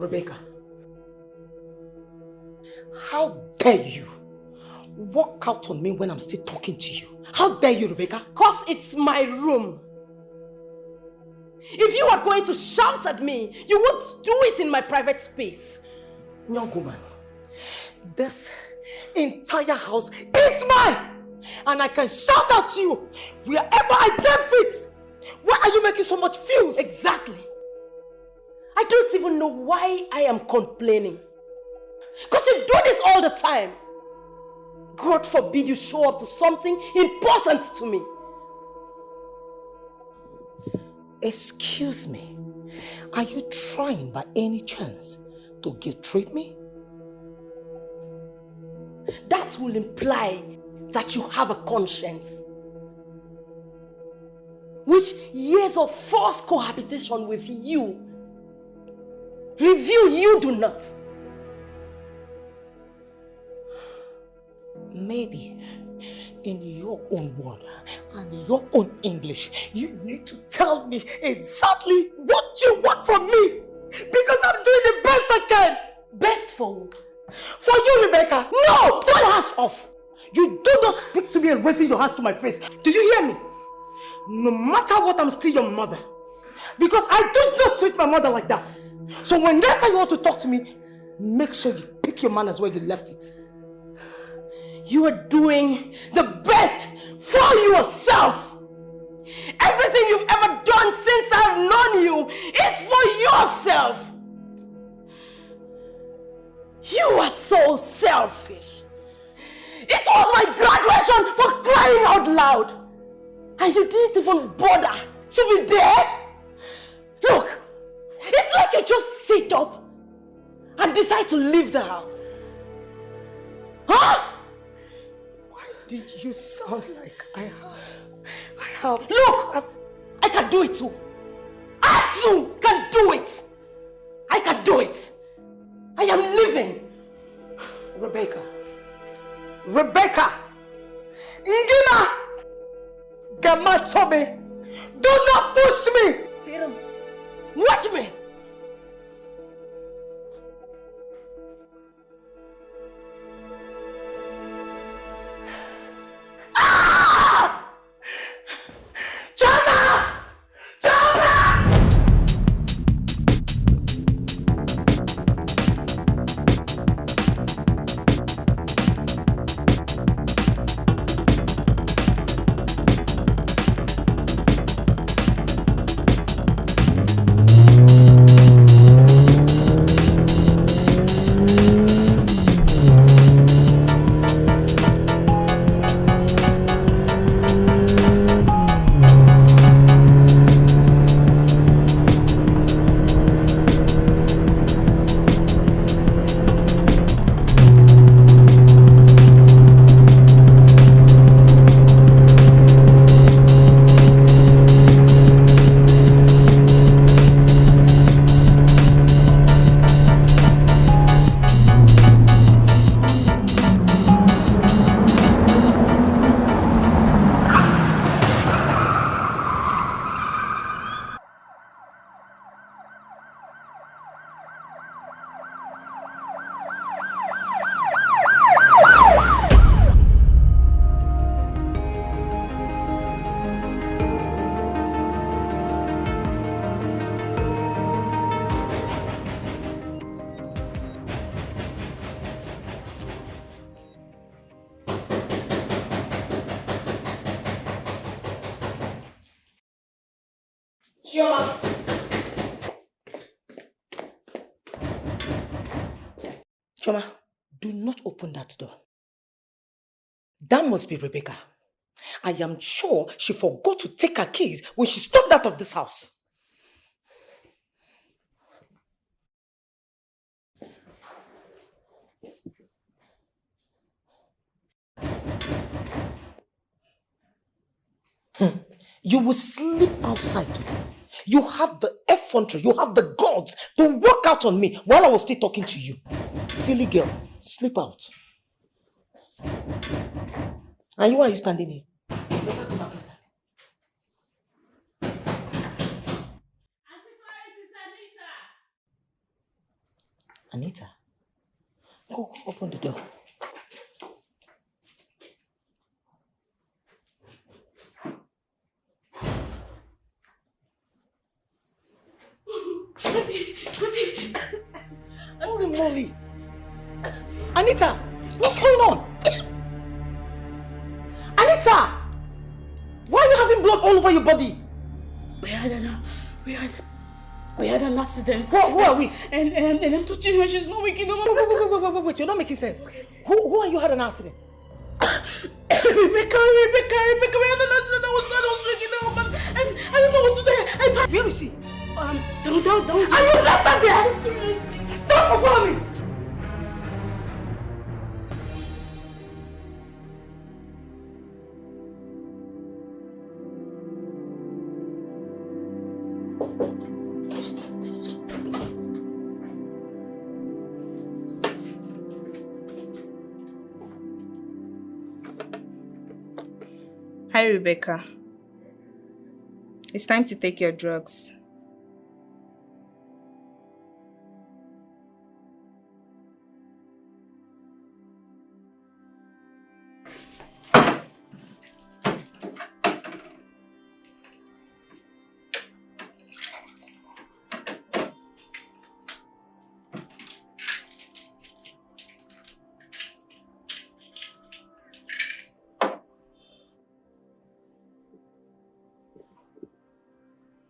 Rebecca, how dare you walk out on me when I'm still talking to you? How dare you, Rebecca? Because it's my room. If you are going to shout at me, you would do it in my private space. Young woman, this entire house is mine! And I can shout at you wherever I damn fit! Why are you making so much fuss? Exactly. I don't even know why I am complaining. Because you do this all the time. God forbid you show up to something important to me. Excuse me, are you trying by any chance to guilt-trip me? That will imply that you have a conscience. Which years of forced cohabitation with you reveal you do not. Maybe in your own word and your own English, you need to tell me exactly what you want from me. Because I'm doing the best I can. Best for who? For you, Rebecca. No! Turn your hands off. You do not speak to me and raising your hands to my face. Do you hear me? No matter what, I'm still your mother. Because I do not treat my mother like that. So when next time you want to talk to me, make sure you pick your manners where you left it. You are doing the best for yourself. Everything you've ever done since I've known you is for yourself. You are so selfish. It was my graduation, for crying out loud. And you didn't even bother to be there. Look, it's like you just sit up and decide to leave the house. Huh? Why did you sound like I have... Look, I can do it too. I too can do it. I can do it. I am living. Rebecca. Ngima! Gamatome! Do not push me! Freedom. Watch me. Ah! Chama! Choma, do not open that door. That must be Rebecca. I am sure she forgot to take her keys when she stepped out of this house. You will sleep outside today. You have the effrontery, you have the guts to walk out on me while I was still talking to you. Silly girl, sleep out. And why are you standing here? Better go back inside. Anita, go open the door. Holy moly! Anita, what's going on? Anita! Why are you having blood all over your body? We had an accident. Who are we? And I'm touching her, she's not waking up. Wait, you're not making sense. Okay. Who and you had an accident? Rebecca, we had an accident. I was waking up, and I don't know what to do. Where is she? Don't. Are you left her there? Don't follow me! Hi, Rebecca. It's time to take your drugs.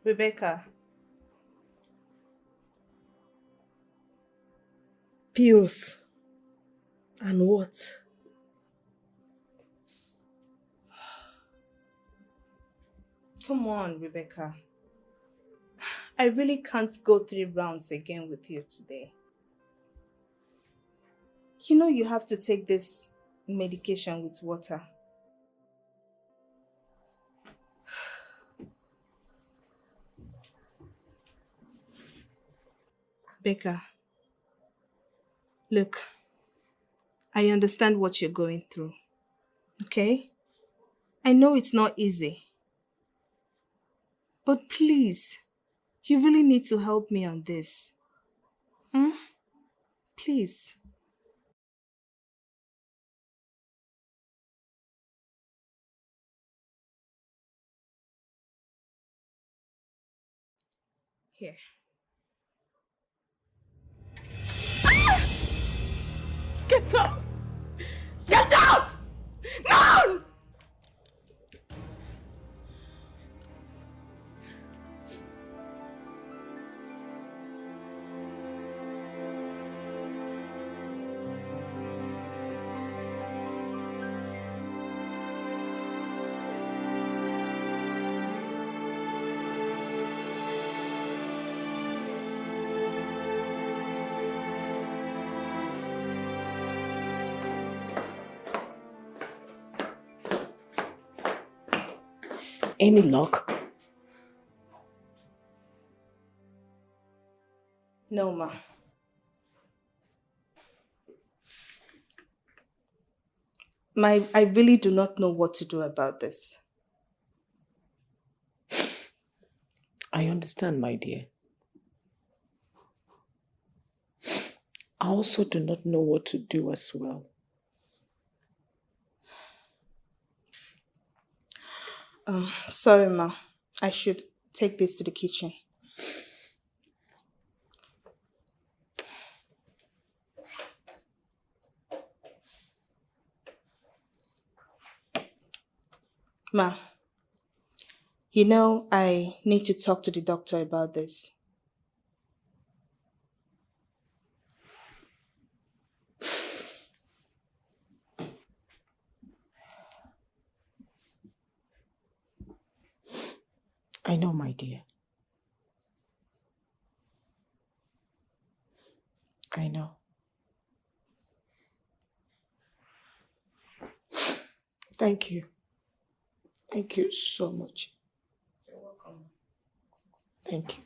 Rebecca. Pills. And what? Come on, Rebecca. I really can't go 3 rounds again with you today. You know you have to take this medication with water. Becca, look, I understand what you're going through, okay? I know it's not easy, but please, you really need to help me on this. Please. Here. Get out! Get out! No! Any luck? No, ma. I really do not know what to do about this. I understand, my dear. I also do not know what to do as well. Sorry, ma. I should take this to the kitchen. Ma, you know I need to talk to the doctor about this. I know, my dear. I know. Thank you. Thank you so much. You're welcome. Thank you.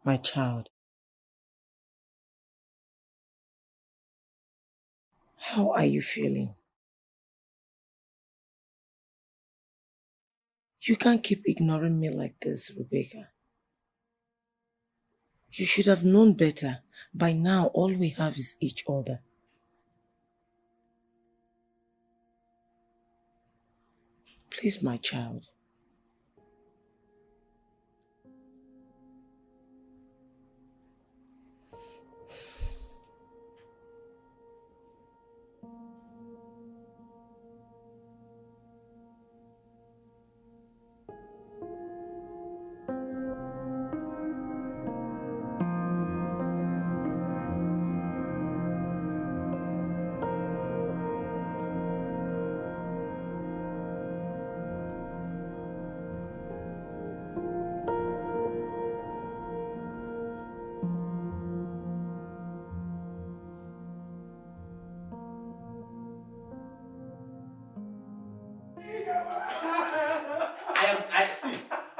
My child, how are you feeling? You can't keep ignoring me like this, Rebecca. You should have known better. By now, all we have is each other. Please, my child.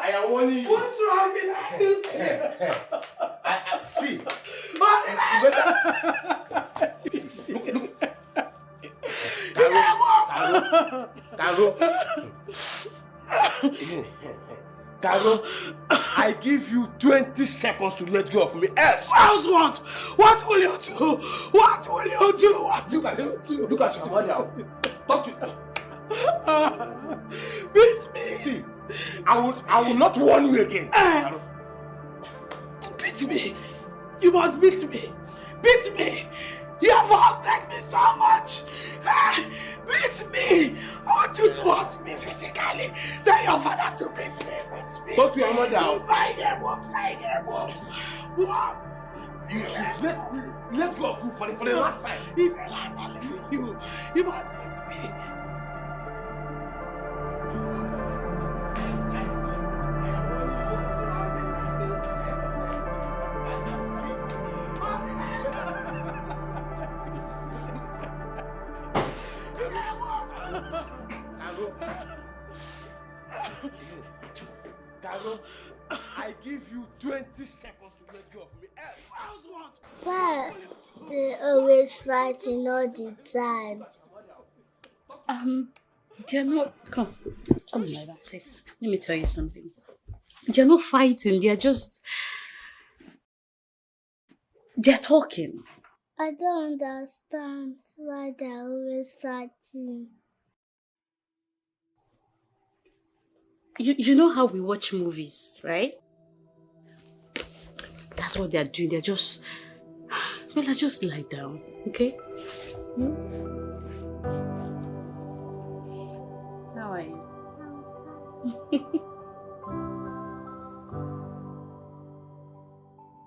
I am warning you. What's wrong with See. Caro, I give you 20 seconds to let go of me. Else what? What will you do? What will you do? What will you do? Look at your mother. Talk to Beat me. See, I will not warn you again. Beat me. You must beat me. Beat me. You have hurted me so much. Beat me. I want you to hurt me physically. Tell your father to beat me. Beat me. Talk to your mother. You should let go of me for the last time. He's alive. I'm leaving you. You must beat me. Caro, I give you 20 seconds to let go of me. But they always fighting all the time. They're not. Come on, Laiba. See, let me tell you something. They're not fighting. They're talking. I don't understand why they're always fighting. You know how we watch movies, right? That's what they're doing. They're just... Bella, just lie down, okay? How are you?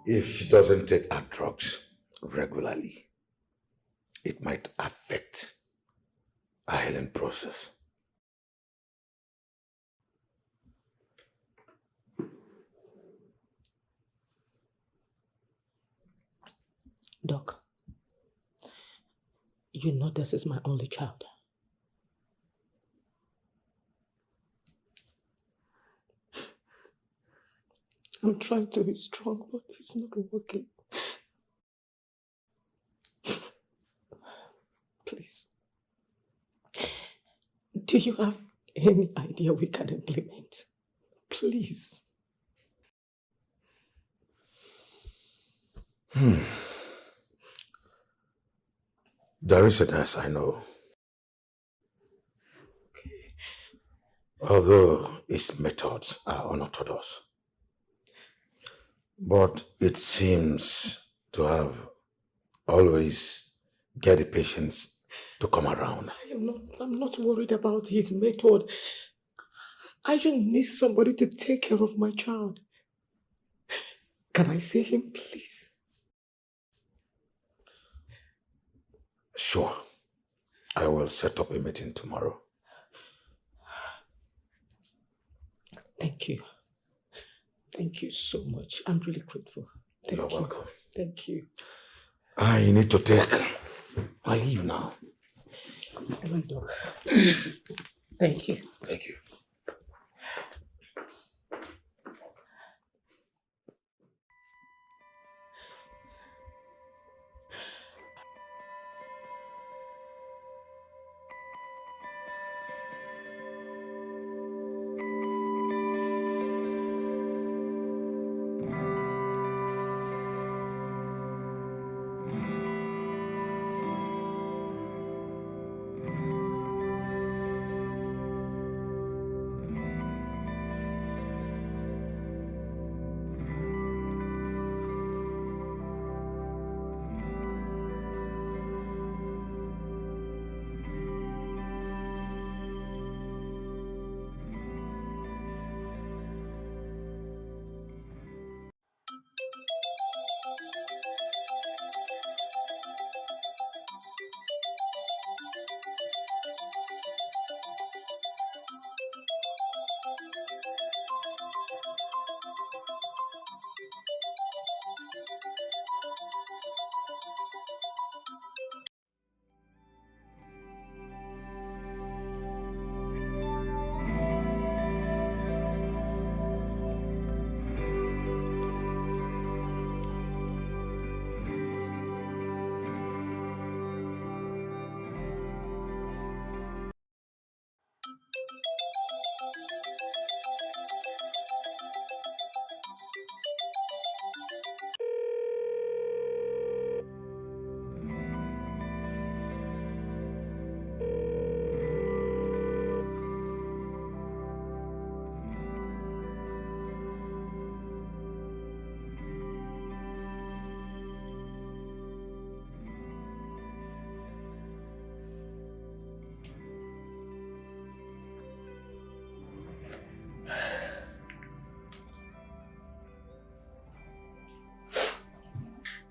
If she doesn't take her drugs regularly, it might affect her healing process. Doc, you know this is my only child. I'm trying to be strong, but it's not working. Please. Do you have any idea we can implement? Please. There is a nurse I know. Although his methods are unorthodox. But it seems to have always get the patients to come around. I'm not worried about his method. I just need somebody to take care of my child. Can I see him, please? Sure. I will set up a meeting tomorrow. Thank you. Thank you so much. I'm really grateful. You're welcome. Thank you. I need to take my leave now. My dog. Thank you. Thank you.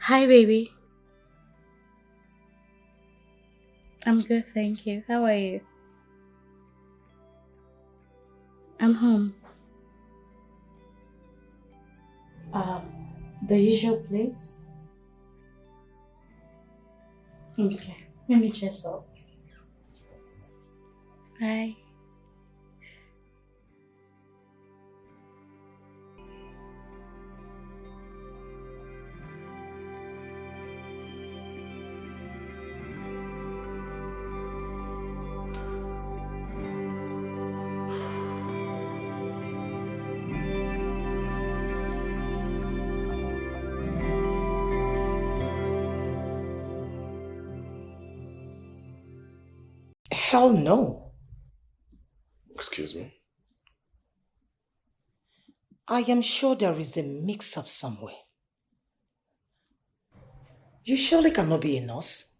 Hi, baby. I'm good, thank you. How are you? I'm home. The usual place? Okay, let me dress up. Bye. Hell no. Excuse me? I am sure there is a mix-up somewhere. You surely cannot be a nurse.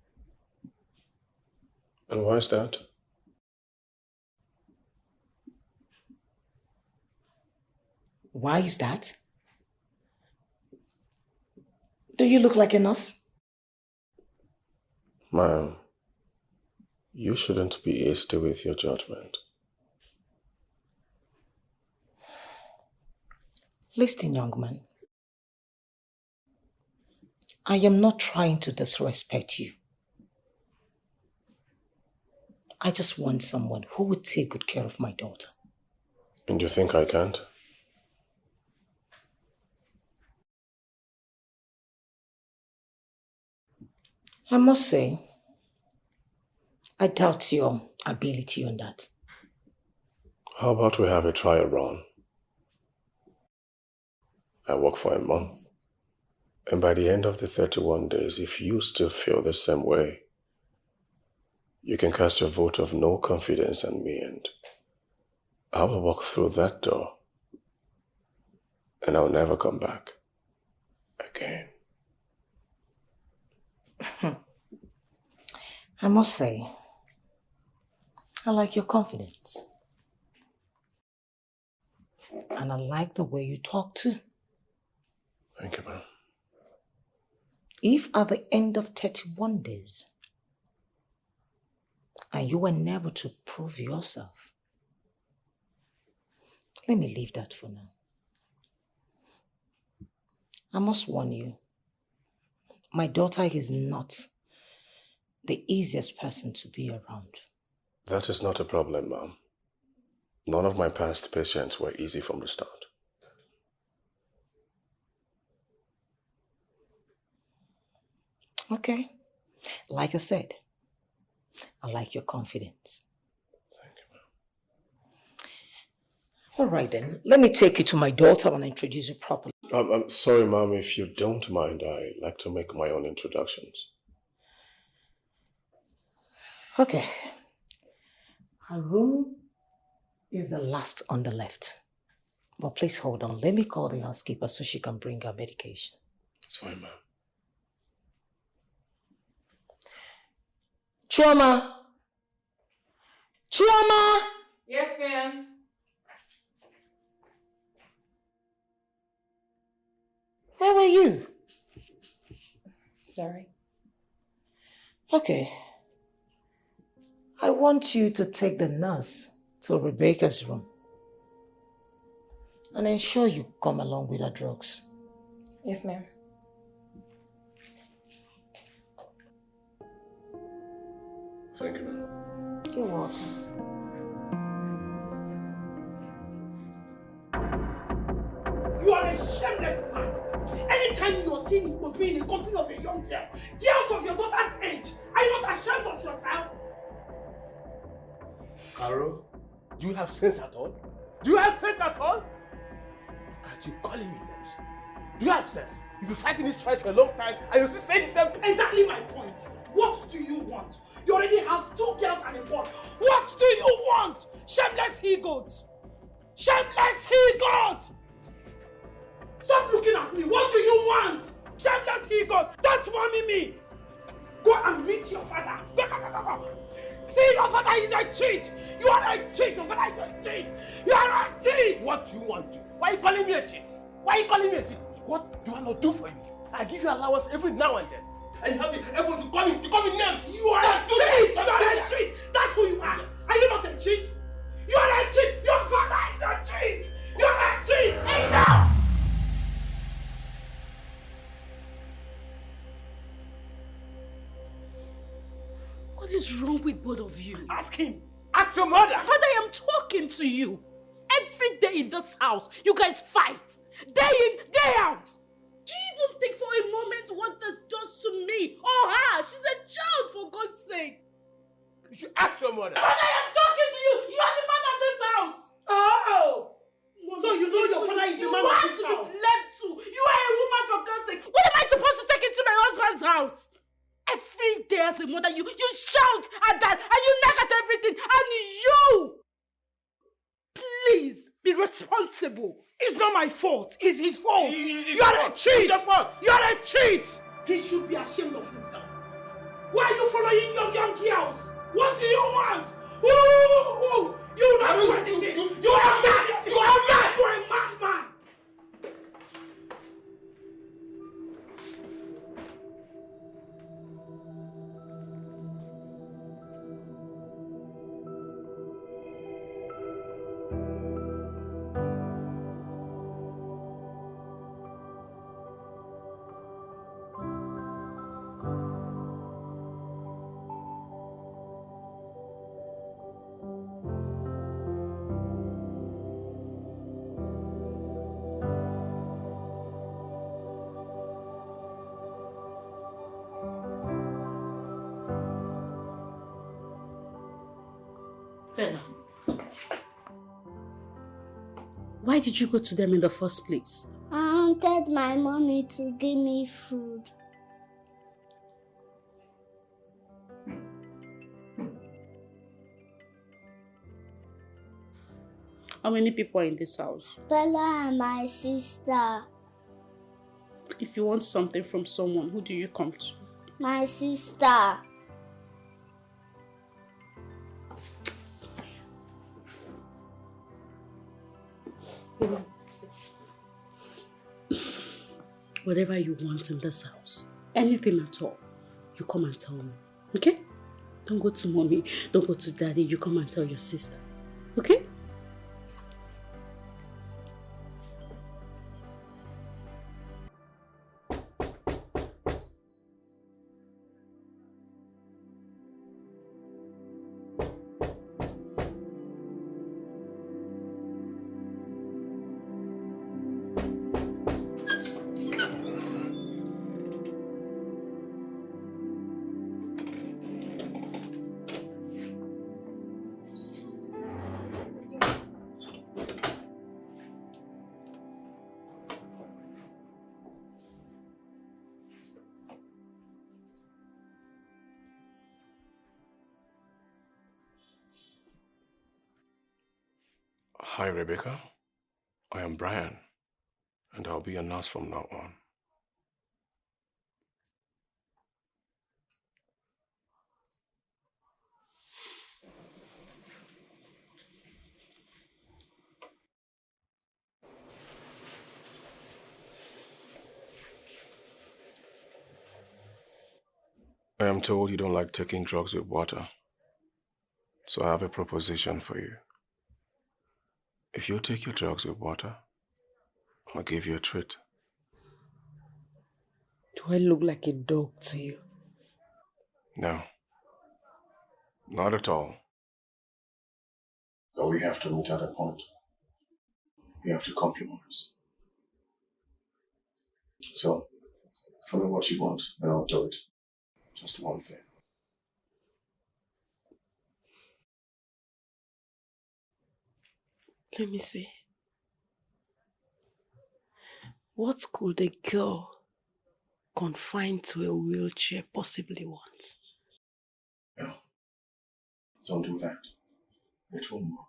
And why is that? Why is that? Do you look like a nurse? Ma'am, you shouldn't be hasty with your judgment. Listen, young man. I am not trying to disrespect you. I just want someone who would take good care of my daughter. And you think I can't? I must say, I doubt your ability on that. How about we have a trial run? I work for a month. And by the end of the 31 days, if you still feel the same way, you can cast your vote of no confidence in me and I will walk through that door and I'll never come back again. I must say, I like your confidence. And I like the way you talk too. Thank you, ma'am. If at the end of 31 days, and you were never to prove yourself, let me leave that for now. I must warn you, my daughter is not the easiest person to be around. That is not a problem, ma'am. None of my past patients were easy from the start. Okay. Like I said, I like your confidence. Thank you, ma'am. All right then, let me take you to my daughter and introduce you properly. I'm sorry, ma'am, if you don't mind, I like to make my own introductions. Okay. Her room is the last on the left. But please hold on. Let me call the housekeeper so she can bring her medication. It's fine, ma'am. Chioma! Chioma! Yes, ma'am. Where were you? Sorry. Okay. I want you to take the nurse to Rebecca's room and ensure you come along with her drugs. Yes, ma'am. Thank you, ma'am. You're welcome. You are a shameless man. Anytime you are seen, it must be in the company of a young girl. Girls of your daughter's age. Are you not ashamed of yourself? Carol, do you have sense at all? Do you have sense at all? Look at you calling me names. Do you have sense? You've been fighting this fight for a long time and you're still saying the same thing. Exactly my point. What do you want? You already have 2 girls and a boy. What do you want? Shameless he-goat. Shameless he-goat! Stop looking at me. What do you want? Shameless he-goat. That's mommy me. Go and meet your father. Go. See, your father is a cheat. You are a cheat. Your father is a cheat. You are a cheat. What do you want? Why are you calling me a cheat? Why are you calling me a cheat? What do I not do for you? I give you allowance every now and then. And you have the effort to call me names. You are a cheat! You are a cheat! That's who you are! Are you not a cheat? You are a cheat! Your father is a cheat! You are a cheat! Enough! What is wrong with both of you? Ask him! Ask your mother! Father, I am talking to you. Every day in this house, you guys fight. Day in, day out. Do you even think for a moment what this does to me or her? She's a child, for God's sake. You should ask your mother. Father, I am talking to you! You are the man of this house! Oh! So you know your father is the man of this house? You want to be blamed too. You are a woman, for God's sake. What am I supposed to take into my husband's house? Every day as a mother, you shout at that and you nag at everything. And you! Please, be responsible. It's not my fault. It's his fault. It's You are a cheat. your fault. You are a cheat. He should be ashamed of himself. Why are you following young girls? What do you want? Ooh, you will not do anything. You are mad. You are mad. You are a madman. Bella, why did you go to them in the first place? I wanted my mommy to give me food. How many people are in this house? Bella and my sister. If you want something from someone, who do you come to? My sister. Whatever you want in this house, anything at all, you come and tell me, okay? Don't go to mommy, don't go to daddy, you come and tell your sister, okay? Hi, Rebecca. I am Brian, and I'll be a nurse from now on. I am told you don't like taking drugs with water, so I have a proposition for you. If you take your drugs with water, I'll give you a treat. Do I look like a dog to you? No, not at all. But we have to meet at a point. We have to compromise. So, tell me what you want, and I'll do it. Just one thing. Let me see. What could a girl confined to a wheelchair possibly want? No. Don't do that. It won't work.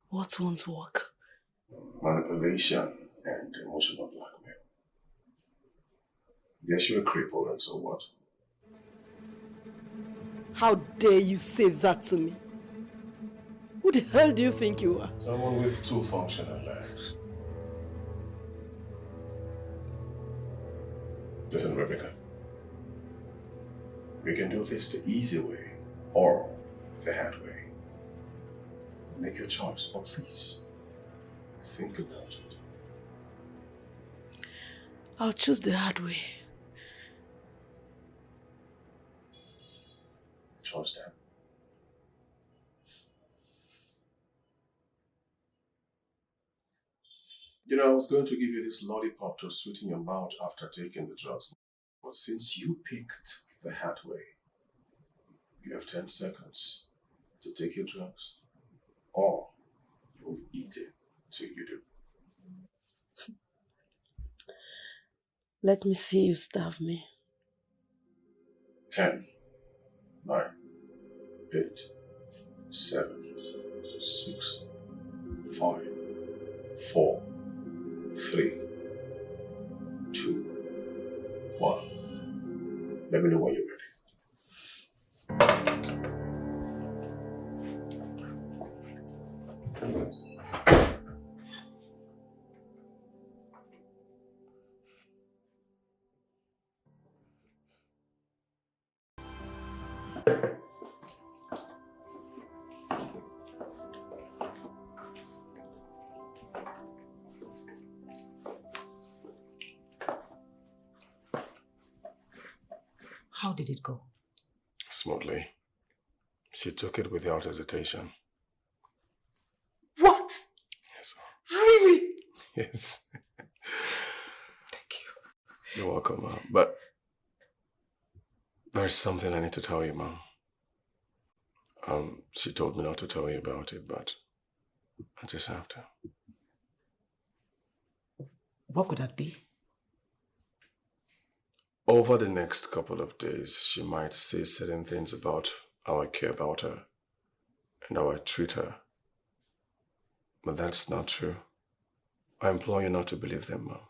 What won't work? Manipulation and emotional blackmail. Yes, you're a cripple, and so what? How dare you say that to me? Who the hell do you think you are? Someone with 2 functional legs. Listen, Rebecca. We can do this the easy way or the hard way. Make your choice, but please think about it. I'll choose the hard way. Choice then. You know, I was going to give you this lollipop to sweeten your mouth after taking the drugs. But since you picked the hard way, you have 10 seconds to take your drugs, or you will eat it till you do. Let me see you starve me. 10, 9, 8, 7, 6, 5, 4, 3, 2, 1. Let me know when you're ready. How did it go? Smoothly. She took it without hesitation. What? Yes. Really? Yes. Thank you. You're welcome, Mom. But there's something I need to tell you, Mom. She told me not to tell you about it, but I just have to. What could that be? Over the next couple of days, she might say certain things about how I care about her and how I treat her. But that's not true. I implore you not to believe them, Mom.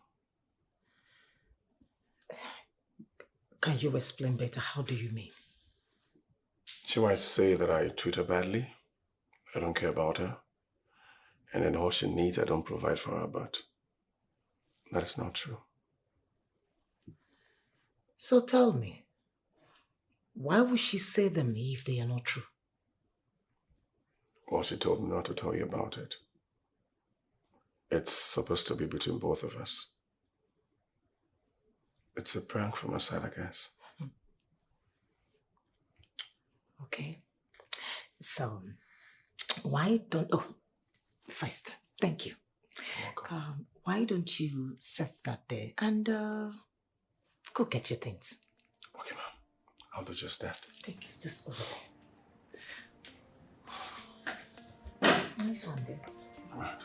Can you explain better? How do you mean? She might say that I treat her badly, I don't care about her, and then all she needs I don't provide for her, but that is not true. So tell me, why would she say them if they are not true? Well, she told me not to tell you about it. It's supposed to be between both of us. It's a prank from her side, I guess. Okay. So, why don't... Oh, first, thank you. You're welcome. Why don't you set that there and go get your things? Okay, Mom. I'll do just that. Thank you. Just over there. Nice one there. All right.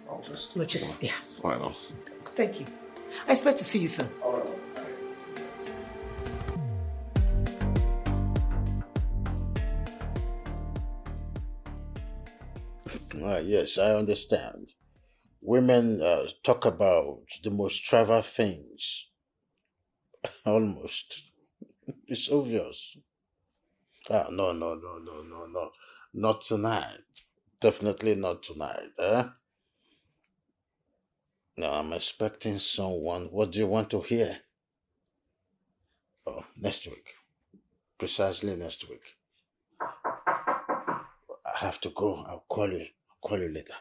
I'll just... No, just, yeah. Why not? Thank you. I expect to see you soon. All right. Yes, I understand. Women talk about the most trivial things. Almost. It's obvious. No. Not tonight. Definitely not tonight, eh? No, I'm expecting someone. What do you want to hear? Oh, next week. Precisely next week. I have to go. I'll call you. Call you later.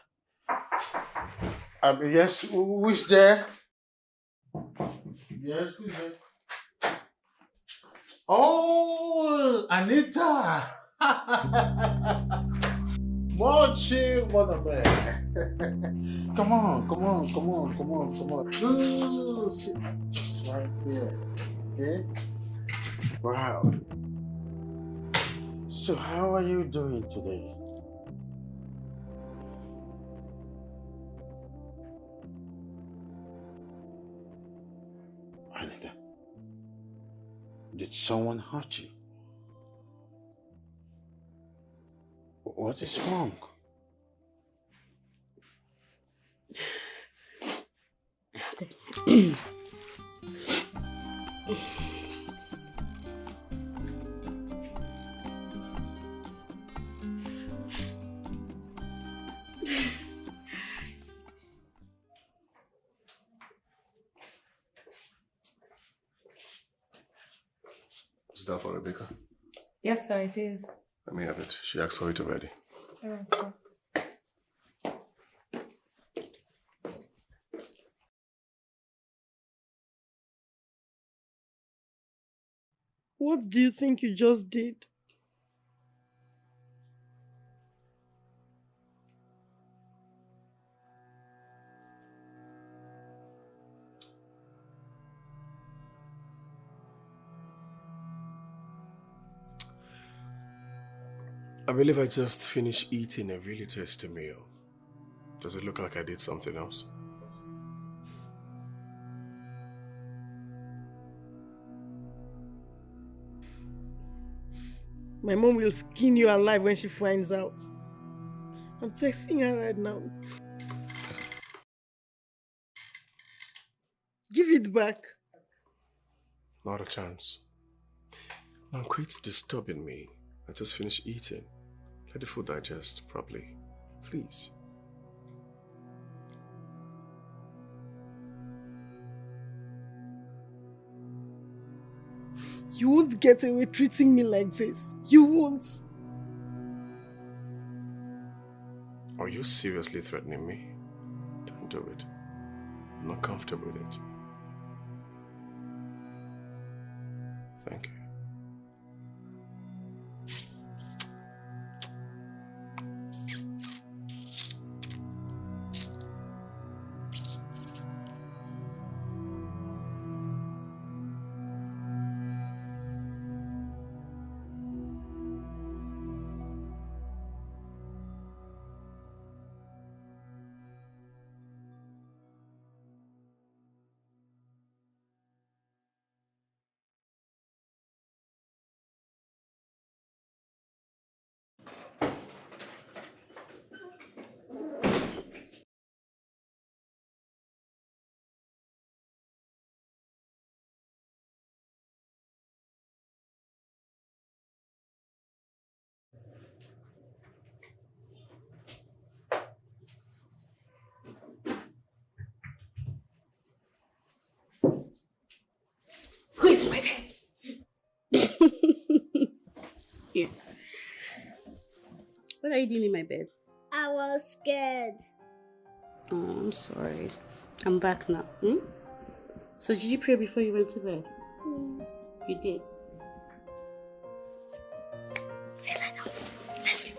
Yes, who's there? Yes, who's there? Oh, Anita! Mochi, mother man. Come on. No, sit just right there. Okay? Wow. So how are you doing today? Anita, did someone hurt you? What is wrong? Is that for Rebecca? Yes, sir, it is. Let me have it. She asked for it already. All right, sir. What do you think you just did? I believe I just finished eating a really tasty meal. Does it look like I did something else? My mom will skin you alive when she finds out. I'm texting her right now. Give it back. Not a chance. Now quit disturbing me. I just finished eating. Let the food digest properly. Please. You won't get away treating me like this. You won't. Are you seriously threatening me? Don't do it. I'm not comfortable with it. Thank you. Where's my bed? Here. What are you doing in my bed? I was scared. Oh, I'm sorry. I'm back now. So did you pray before you went to bed? Yes. You did? Let's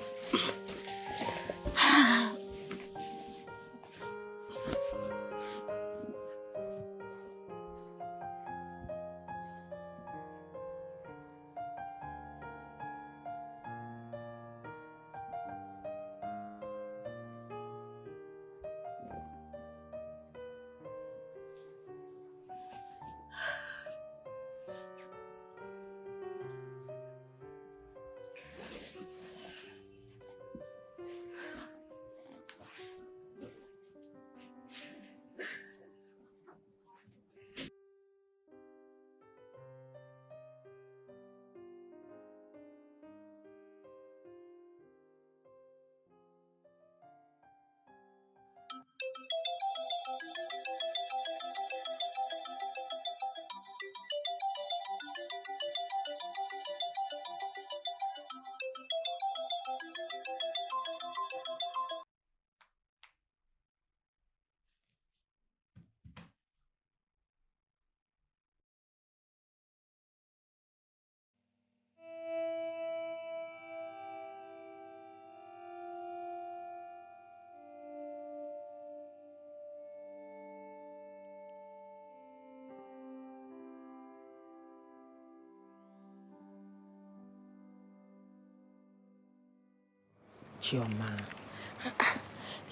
Chioma,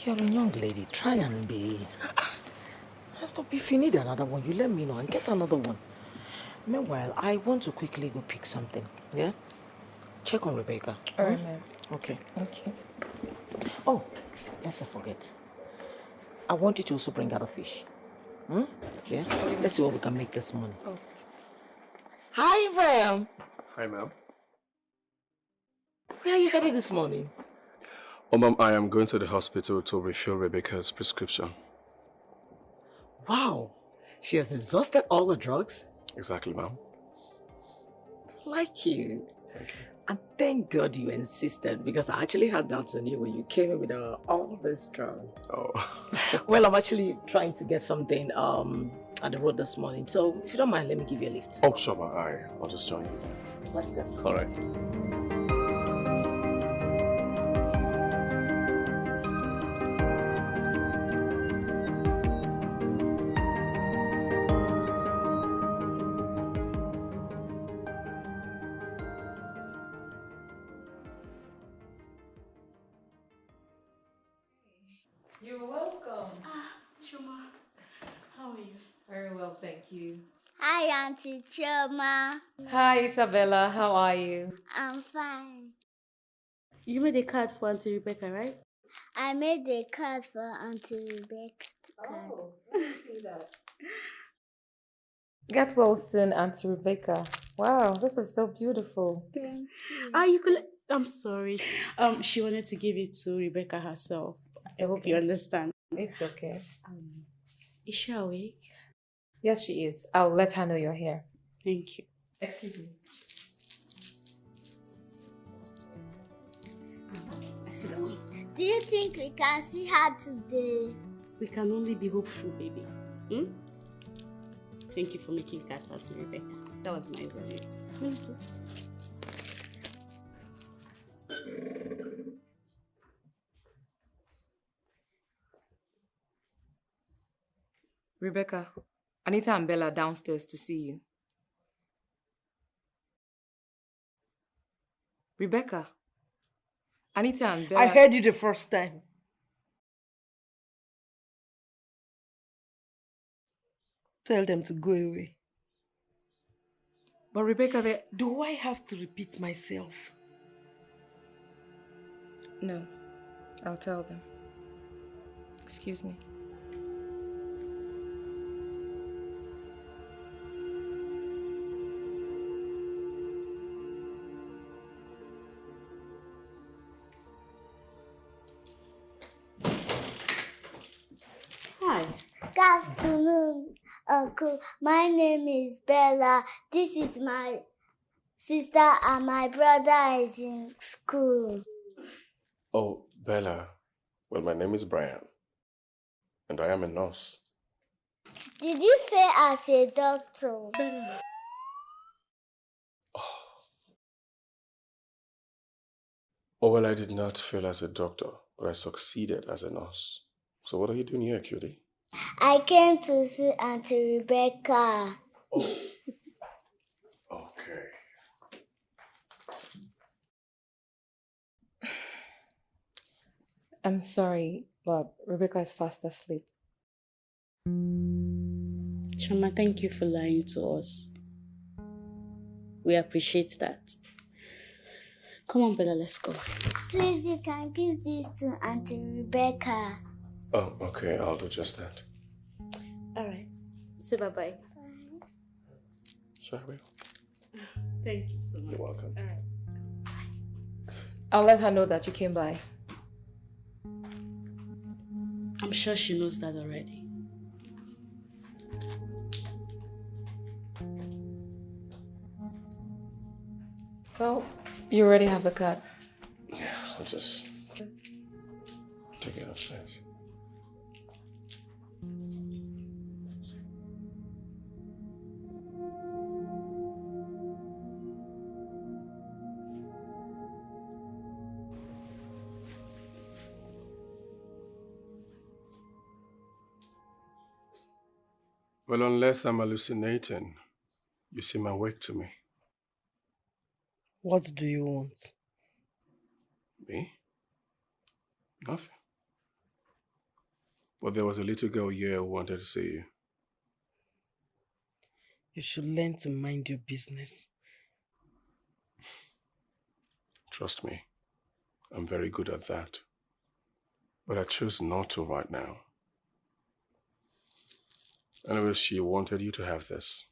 you're a young lady. Try and be. Stop. If you need another one, you let me know and get another one. Meanwhile, I want to quickly go pick something. Yeah? Check on Rebecca. All right, ma'am. Okay. Thank you. Oh, let's not forget. I want you to also bring out a fish. Yeah? Let's see what we can make this morning. Oh. Hi, Ram. Hi, ma'am. Where are you headed this morning? Oh, ma'am, I am going to the hospital to refill Rebecca's prescription. Wow. She has exhausted all the drugs? Exactly, ma'am. like you. And thank God you insisted because I actually had doubts on you when you came in with all this drama. Oh. Well, I'm actually trying to get something at the road this morning. So if you don't mind, let me give you a lift. Oh, sure, I'll just join you. Let's go. All right. You're welcome. Chuma, how are you? Very well, thank you. Hi, Auntie Choma. Hi, Isabella. How are you? I'm fine. You made a card for Auntie Rebecca, right? I made a card for Auntie Rebecca. Oh, let me see that. Get well soon, Auntie Rebecca. Wow, this is so beautiful. Thank you. You could. I'm sorry. She wanted to give it to Rebecca herself. I hope you understand. It's okay. Is she awake? Yes, she is. I'll let her know you're here. Thank you. Excuse me. Sit down. Do you think we can see her today? We can only be hopeful, baby. Thank you for making card for Auntie Rebecca. That was nice of you. Let me see. Rebecca, Anita and Bella are downstairs to see you. Rebecca, Anita and Bella... I heard you the first time. Tell them to go away. But Rebecca, Do I have to repeat myself? No, I'll tell them. Excuse me. Hi. Good afternoon, Uncle. My name is Bella. This is my sister and my brother is in school. Oh, Bella. Well, my name is Brian. And I am a nurse. Did you fail as a doctor? Oh, well, I did not fail as a doctor, but I succeeded as a nurse. So what are you doing here, cutie? I came to see Auntie Rebecca. Oh. Okay. I'm sorry, but Rebecca is fast asleep. Choma, thank you for lying to us. We appreciate that. Come on, Bella, let's go. Please, you can give this to Auntie Rebecca. Oh, okay, I'll do just that. All right. Say bye-bye. Sure, I will. Thank you so much. You're welcome. All right. I'll let her know that you came by. I'm sure she knows that already. Well, you already have the card. Yeah, I'll just take it upstairs. Well, unless I'm hallucinating, you seem awake to me. What do you want? Me? Nothing. But there was a little girl here who wanted to see you. You should learn to mind your business. Trust me, I'm very good at that. But I choose not to right now. Anyways, she wanted you to have this.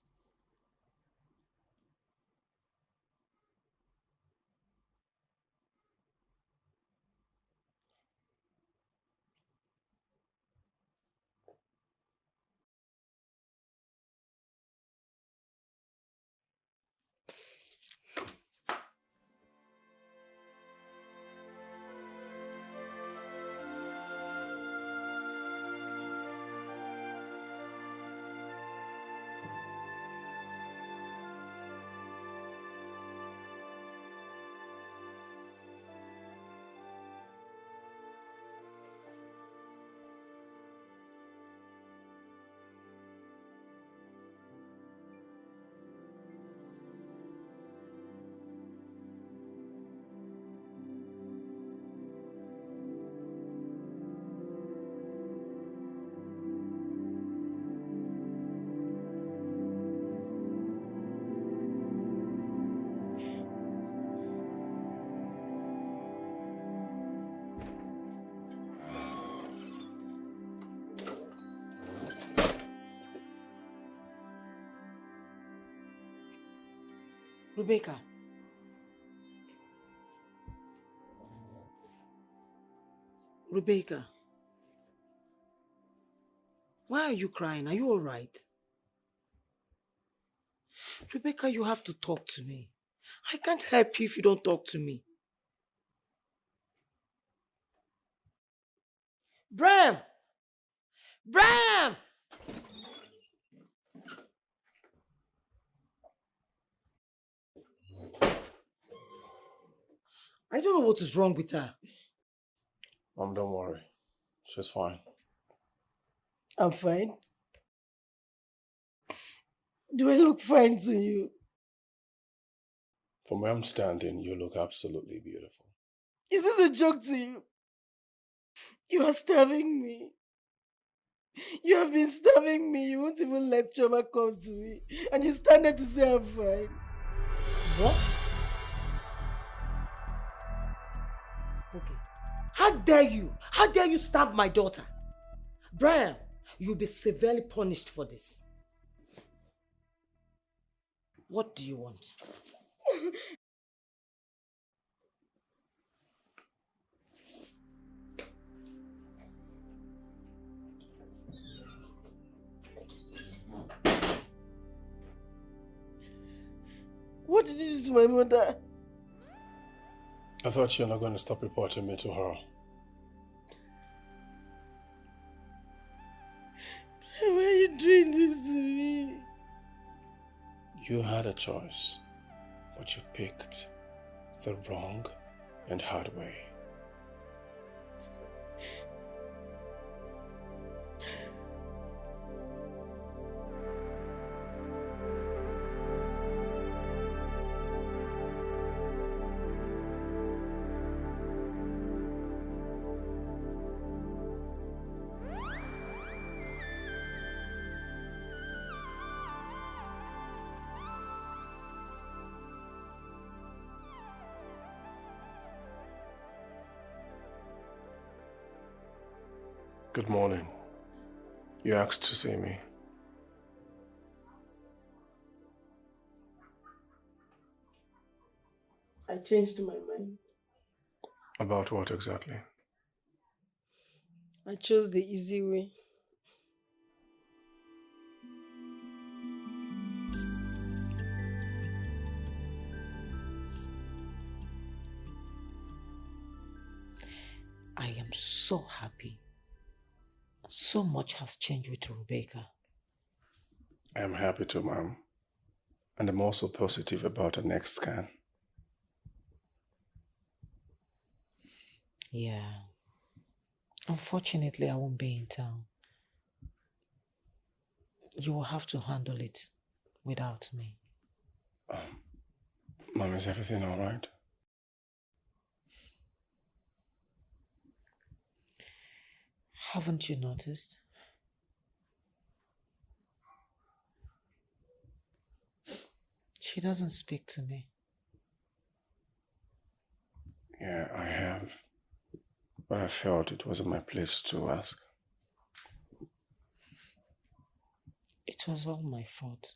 Rebecca. Rebecca. Why are you crying? Are you all right? Rebecca, you have to talk to me. I can't help you if you don't talk to me. Bram! Bram! I don't know what is wrong with her. Mom, don't worry. She's fine. I'm fine. Do I look fine to you? From where I'm standing, you look absolutely beautiful. Is this a joke to you? You are starving me. You have been starving me. You won't even let Choma come to me. And you stand there to say I'm fine. What? Okay. How dare you? How dare you starve my daughter? Brian, you'll be severely punished for this. What do you want? What did you do to my mother? I thought you're not going to stop reporting me to her. Why are you doing this to me? You had a choice, but you picked the wrong and hard way. Good morning. You asked to see me. I changed my mind. About what exactly? I chose the easy way. I am so happy. So much has changed with Rebecca. I am happy too, Mom. And I'm also positive about the next scan. Yeah. Unfortunately, I won't be in town. You will have to handle it without me. Mom, is everything all right? Haven't you noticed? She doesn't speak to me. Yeah, I have. But I felt it wasn't my place to ask. It was all my fault.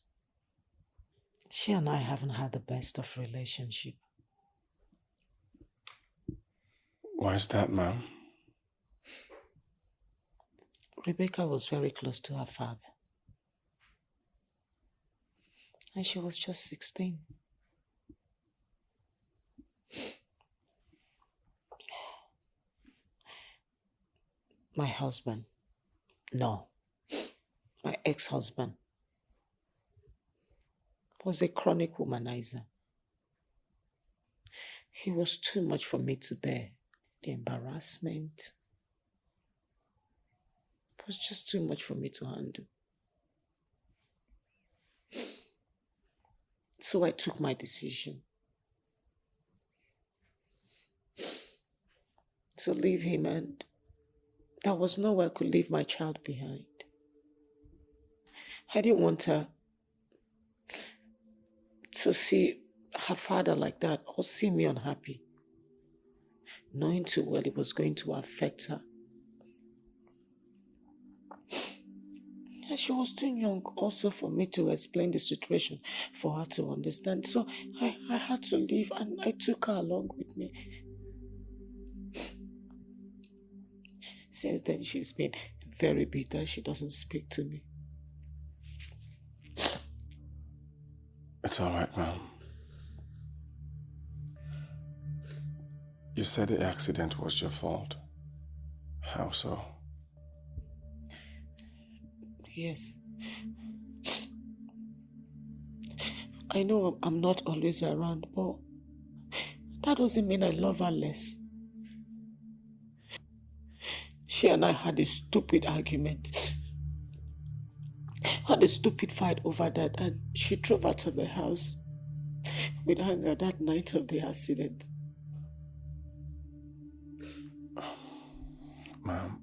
She and I haven't had the best of relationship. Why is that, Mom? Rebecca was very close to her father. And she was just 16. My husband, no, my ex-husband, was a chronic womanizer. He was too much for me to bear. The embarrassment, it was just too much for me to handle. So I took my decision to leave him, and there was no way I could leave my child behind. I didn't want her to see her father like that or see me unhappy, knowing too well it was going to affect her. And she was too young also for me to explain the situation for her to understand. So I had to leave and I took her along with me. Since then, she's been very bitter. She doesn't speak to me. It's all right, ma'am. You said the accident was your fault. How so? Yes. I know I'm not always around, but that doesn't mean I love her less. She and I had a stupid argument. Had a stupid fight over that, and she drove out of the house with anger that night of the accident. Ma'am,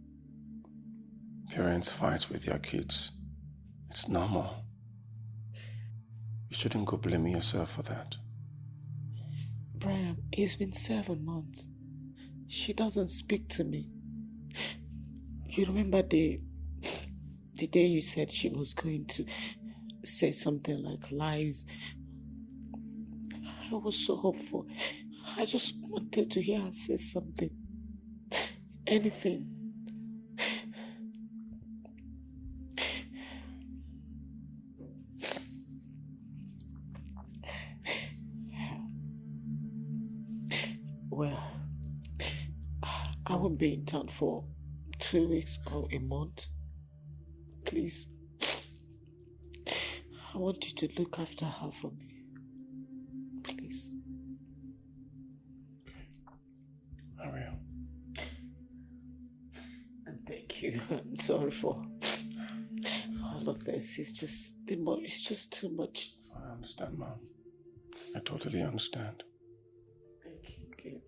parents fight with their kids. It's normal. You shouldn't go blaming yourself for that. Brian, it's been 7 months. She doesn't speak to me. You remember the day you said she was going to say something like lies? I was so hopeful. I just wanted to hear her say something. Anything. Well, I won't be in town for 2 weeks or a month. Please. I want you to look after her for me. Please. I will. And thank you. I'm sorry for all of this. It's just too much. I understand, Mom. I totally understand. Thank you.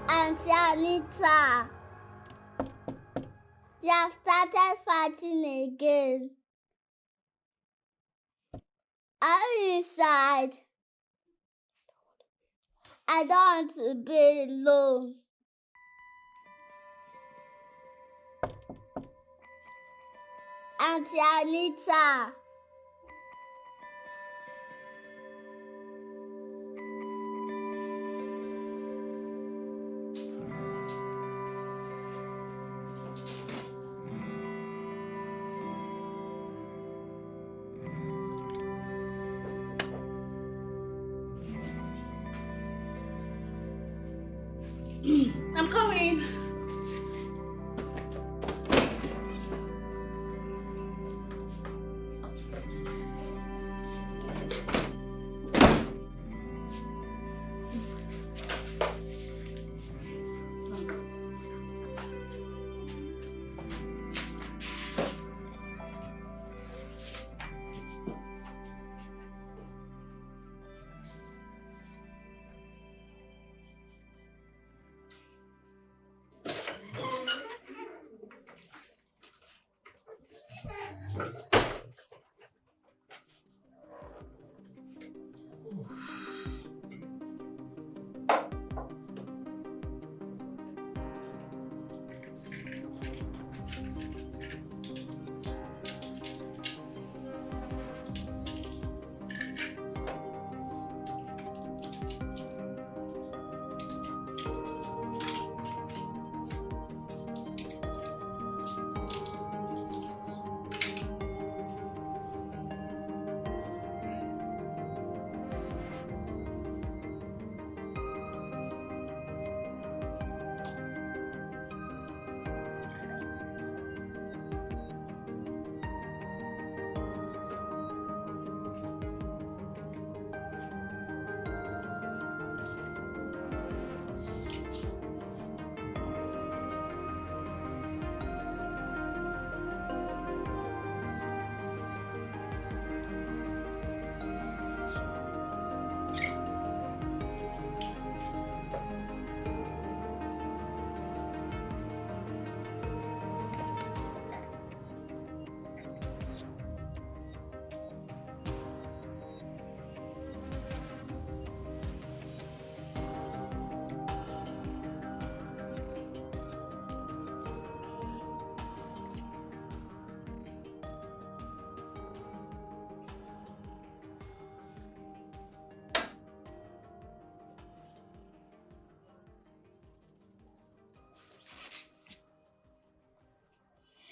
Auntie Anita, they have started fighting again. Are you inside? I don't want to be alone. Auntie Anita. I'm coming.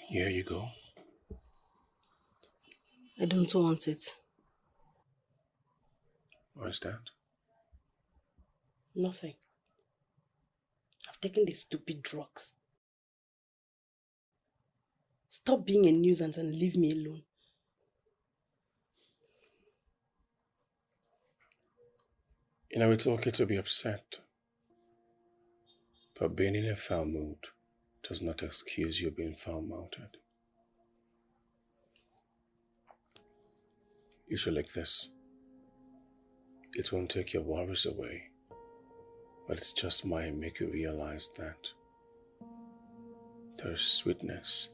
Here you go. I don't want it. What's that? Nothing. I've taken these stupid drugs. Stop being a nuisance and leave me alone. You know, it's okay to be upset. But being in a foul mood does not excuse you being foul-mouthed. You should like this. It won't take your worries away, but it's just might make you realize that there's sweetness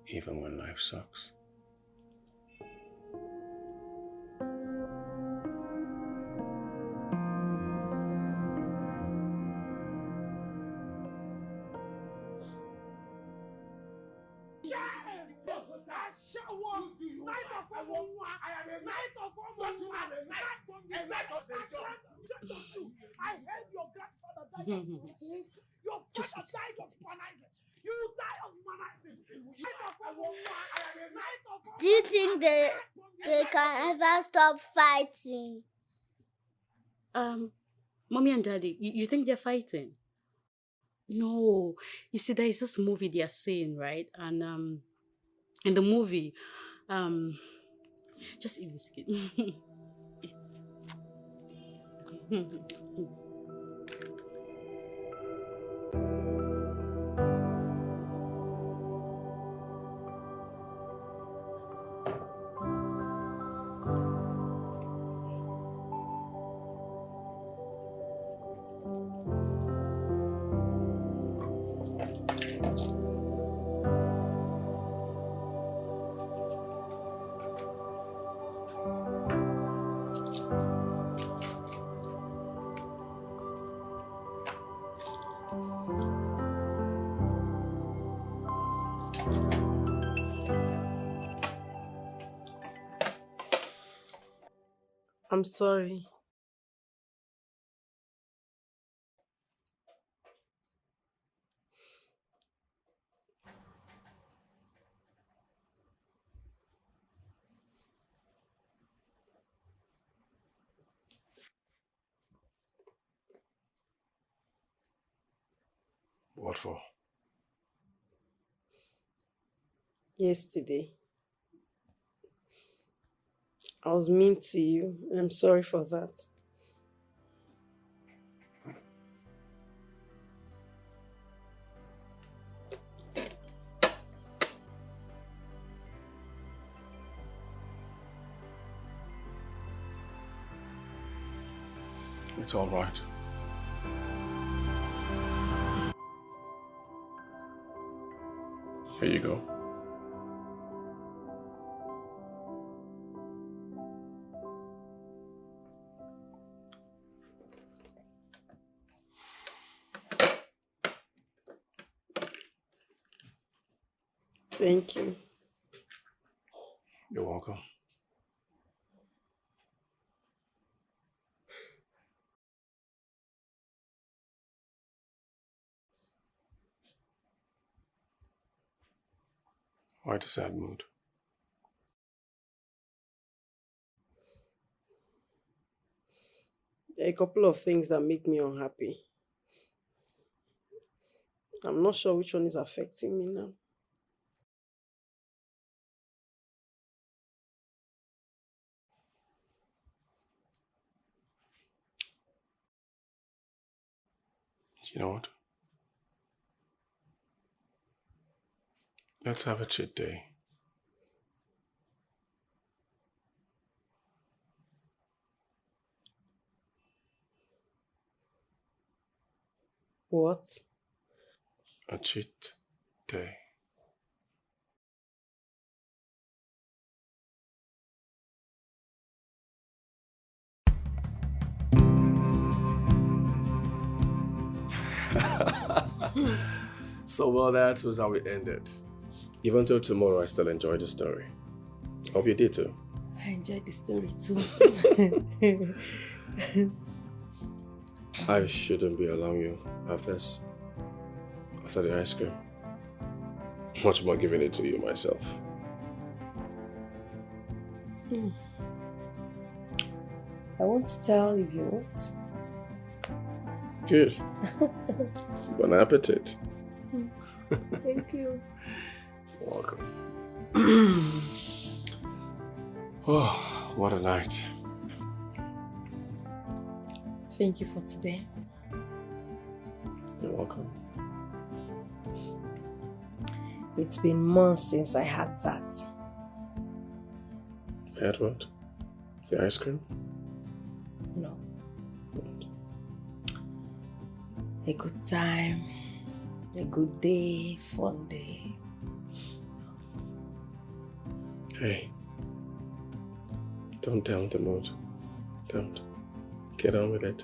even when life sucks. I heard your grandfather died of your father died of management. You die of management. Do you think they can ever stop fighting? Mommy and Daddy, you think they're fighting? No. You see, there is this movie they are seeing, right? And in the movie, just eat biscuit. It's I'm sorry. What for? Yesterday, I was mean to you. I'm sorry for that. It's all right. Here you go. Thank you. You're welcome. Why the sad mood? There are a couple of things that make me unhappy. I'm not sure which one is affecting me now. You know what? Let's have a cheat day. What? A cheat day. So well, that was how it ended. Even till tomorrow, I still enjoy the story. Hope you did too. I enjoyed the story too. I shouldn't be allowing you have this after the ice cream. Much more giving it to you myself. I won't tell if you want. Good. Bon appetit. Thank you. You're welcome. Oh, what a night. Thank you for today. You're welcome. It's been months since I had that. Had what? The ice cream? No. What? A good time, a good day, fun day. Hey, don't down the mood. Don't. Get on with it.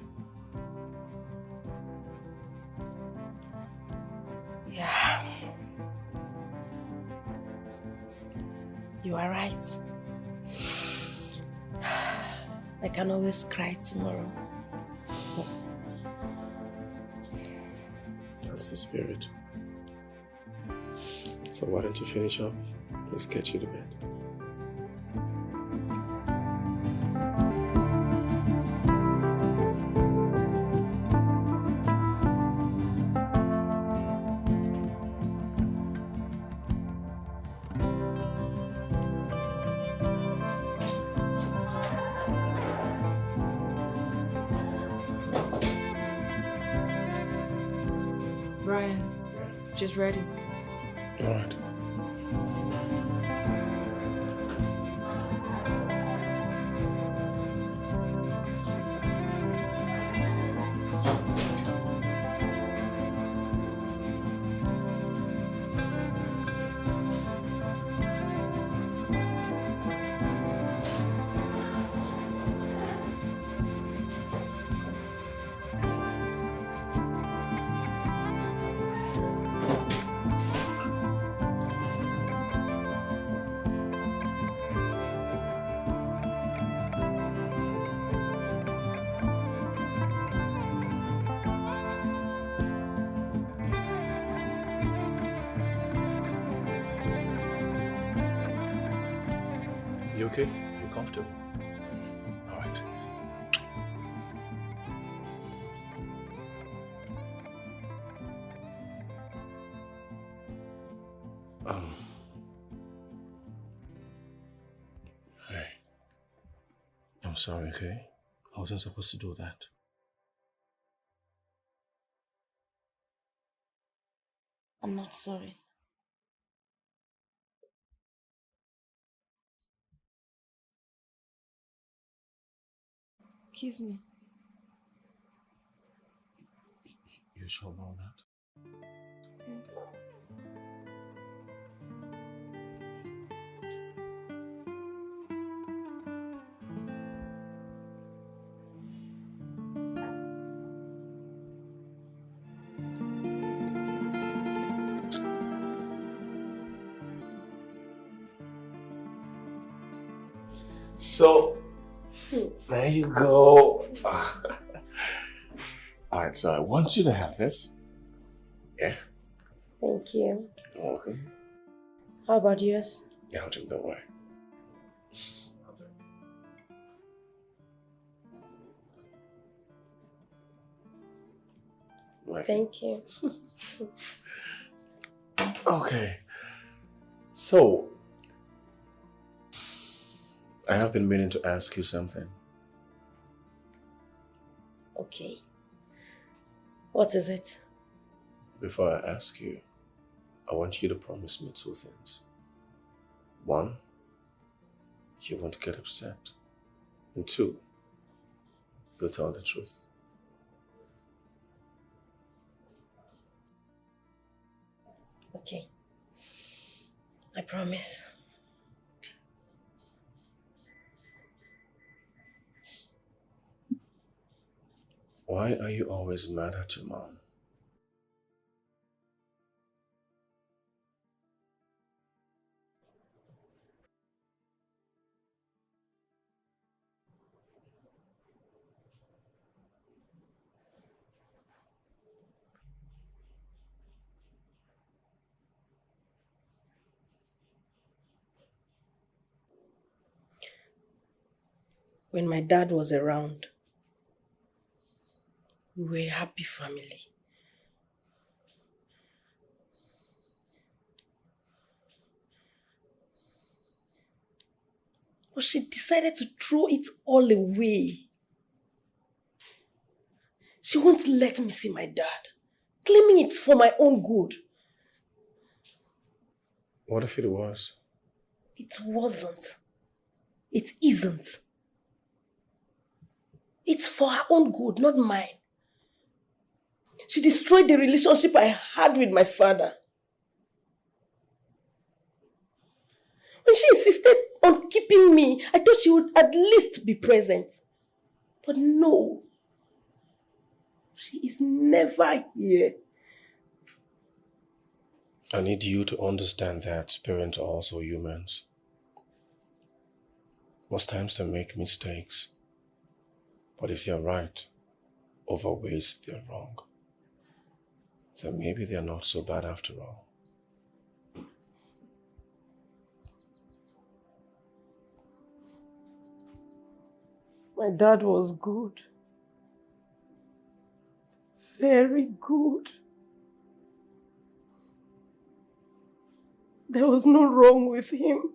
Yeah. You are right. I can always cry tomorrow. That's the spirit. So why don't you finish up? Let's get you to bed. Brian, she's ready. All right. You okay? You comfortable? All right. Hey. I'm sorry, okay? I wasn't supposed to do that. I'm not sorry. Kiss me. You sure about that? Yes. So, there you go. Alright, so I want you to have this. Yeah? Thank you. You're welcome. How about yours? Yeah, I'll do, don't worry. Thank you. Okay. So, I have been meaning to ask you something. Okay. What is it? Before I ask you, I want you to promise me 2 things. 1, you won't get upset. And 2, you'll tell the truth. Okay. I promise. Why are you always mad at your mom? When my dad was around, we were a happy family. But she decided to throw it all away. She won't let me see my dad, claiming it's for my own good. What if it was? It wasn't. It isn't. It's for her own good, not mine. She destroyed the relationship I had with my father. When she insisted on keeping me, I thought she would at least be present. But no. She is never here. I need you to understand that parents are also humans. Most times they make mistakes. But if they're right, overweighs they're wrong. Then maybe they're not so bad after all. My dad was good. Very good. There was no wrong with him.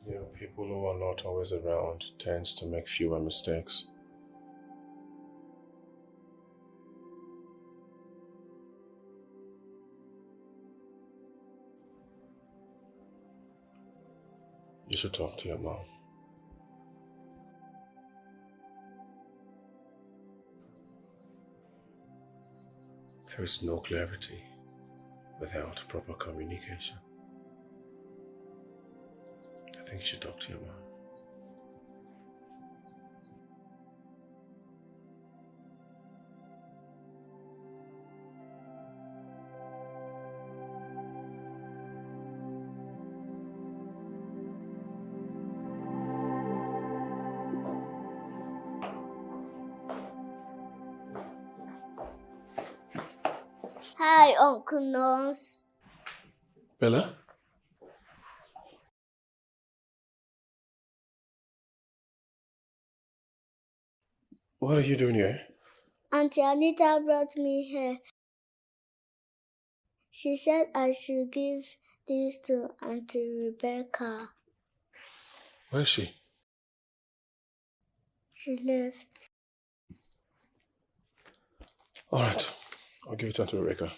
Yeah, people who are not always around tends to make fewer mistakes. You should talk to your mom. There is no clarity without proper communication. I think you should talk to your mom. Hi, Uncle Nose. Bella? What are you doing here? Auntie Anita brought me here. She said I should give this to Auntie Rebecca. Where is she? She left. All right. I'll give it to Auntie Rebecca.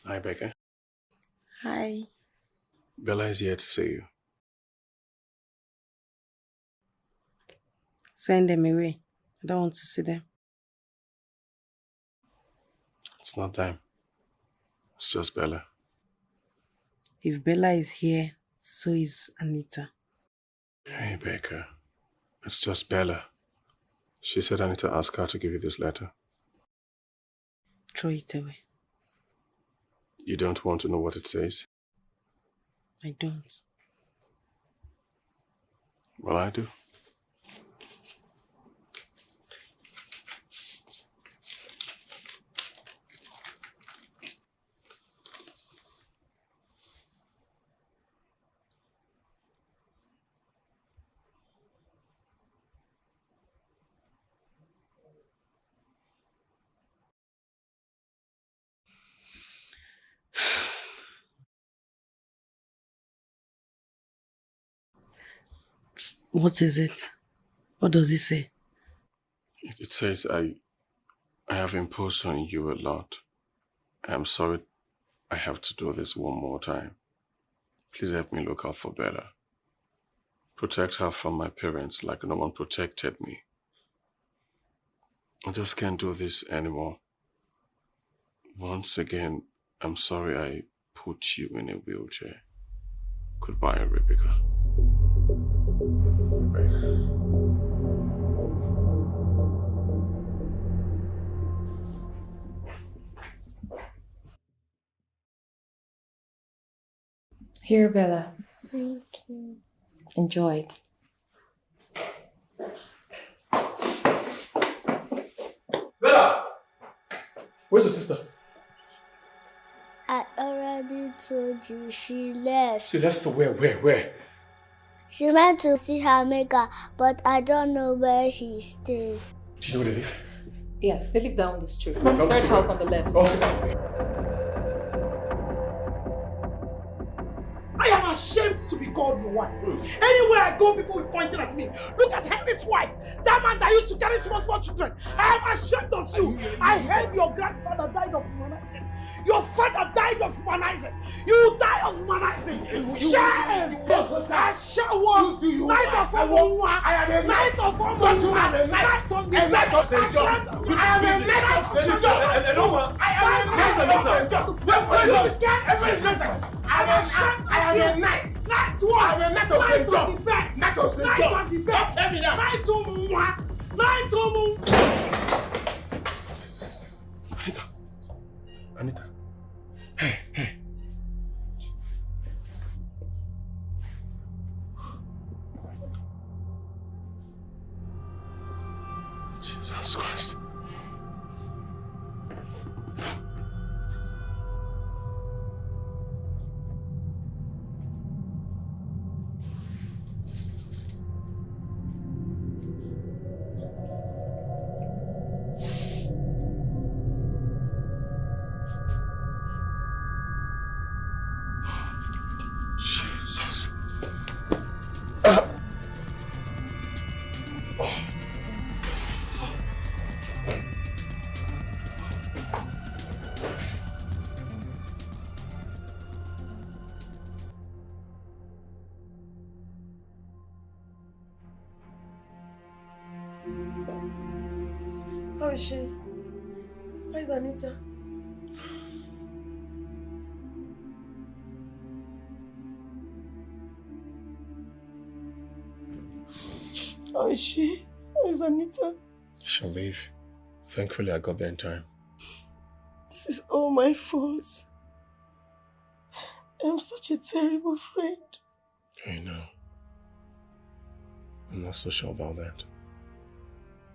Hi, Becca. Hi. Bella is here to see you. Send them away. I don't want to see them. It's not them. It's just Bella. If Bella is here, so is Anita. Hey, Becca. It's just Bella. She said I need to ask her to give you this letter. Throw it away. You don't want to know what it says? I don't. Well, I do. What is it? What does it say? It says I have imposed on you a lot. I'm sorry I have to do this one more time. Please help me look out for Bella. Protect her from my parents like no one protected me. I just can't do this anymore. Once again, I'm sorry I put you in a wheelchair. Goodbye, Rebecca. Here, Bella. Thank you. Enjoy it. Bella! Where's your sister? I already told you she left. She left to where? She went to see her maker, but I don't know where he stays. Do you know where they live? Yes, they live down the street. Down the Third street. house on the left. Okay. I am ashamed to be called your wife. Anywhere I go, people will be pointing at me. Look at Henry's wife. That man that used to carry small children. I am ashamed of you. I heard your grandfather died of humanizing. Your father died of humanizing. You die of humanizing. Shame! I shall walk. Night of Omonwa. Night of Omonwa. Night of the Night of St. John. I am a night of St. John. I am a night of St. John. I am a night. Night what? I am a night of St. John. Night of St. John. Don't tell me that. Night of Omonwa. Night of Anita. Hey. Jesus Christ. Jesus. How is she? How is Anita? How is she? How is Anita? She'll leave Thankfully, I got there in time. This is all my fault. I'm such a terrible friend. I know. I'm not so sure about that.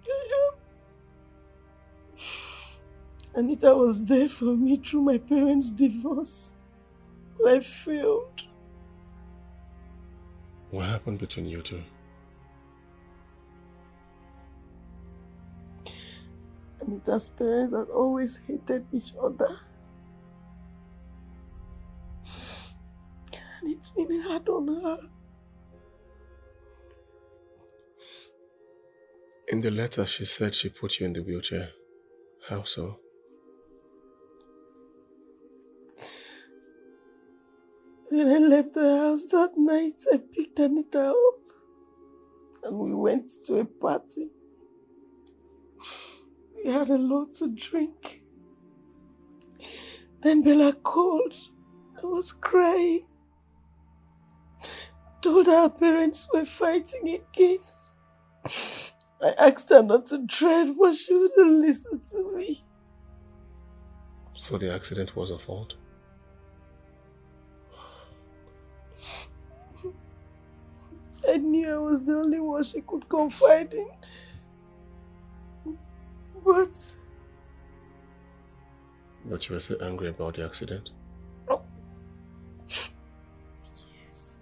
I am. Anita was there for me through my parents' divorce. But I failed. What happened between you two? Anita's parents had always hated each other. And it's been hard on her. In the letter, she said she put you in the wheelchair. How so? When I left the house that night, I picked Anita up and we went to a party. We had a lot to drink. Then Bella called. I was crying. Told her parents were fighting again. I asked her not to drive, but she wouldn't listen to me. So the accident was her fault? I knew I was the only one she could confide in. But you were so angry about the accident? Yes.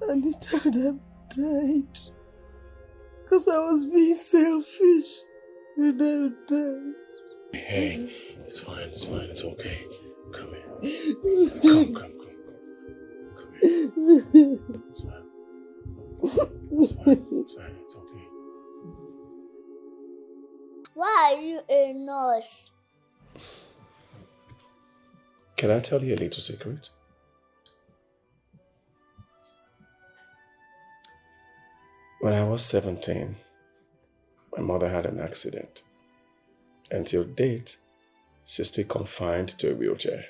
Anita would have died. Because I was being selfish. Would have died. Hey, it's fine, it's okay. Come here. Come here. It's fine. It's okay. Why are you a nurse? Can I tell you a little secret? When I was 17, my mother had an accident. Until date, she's still confined to a wheelchair.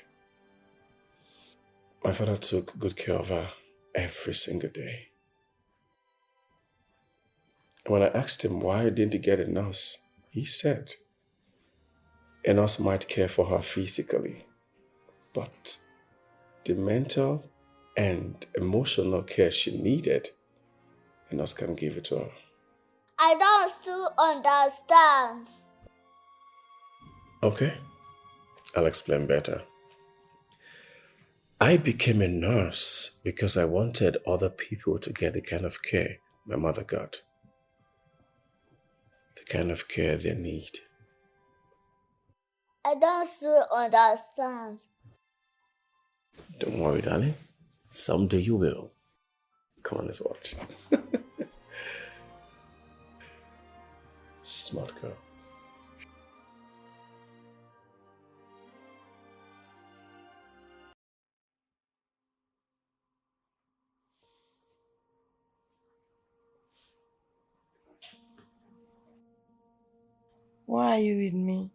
My father took good care of her every single day. When I asked him why didn't he get a nurse, he said a nurse might care for her physically, but the mental and emotional care she needed, a nurse can give it to her. I don't still understand. Okay, I'll explain better. I became a nurse because I wanted other people to get the kind of care my mother got. The kind of care they need. I don't still understand. Don't worry, darling. Someday you will. Come on, let's watch. Smart girl. Why are you with me?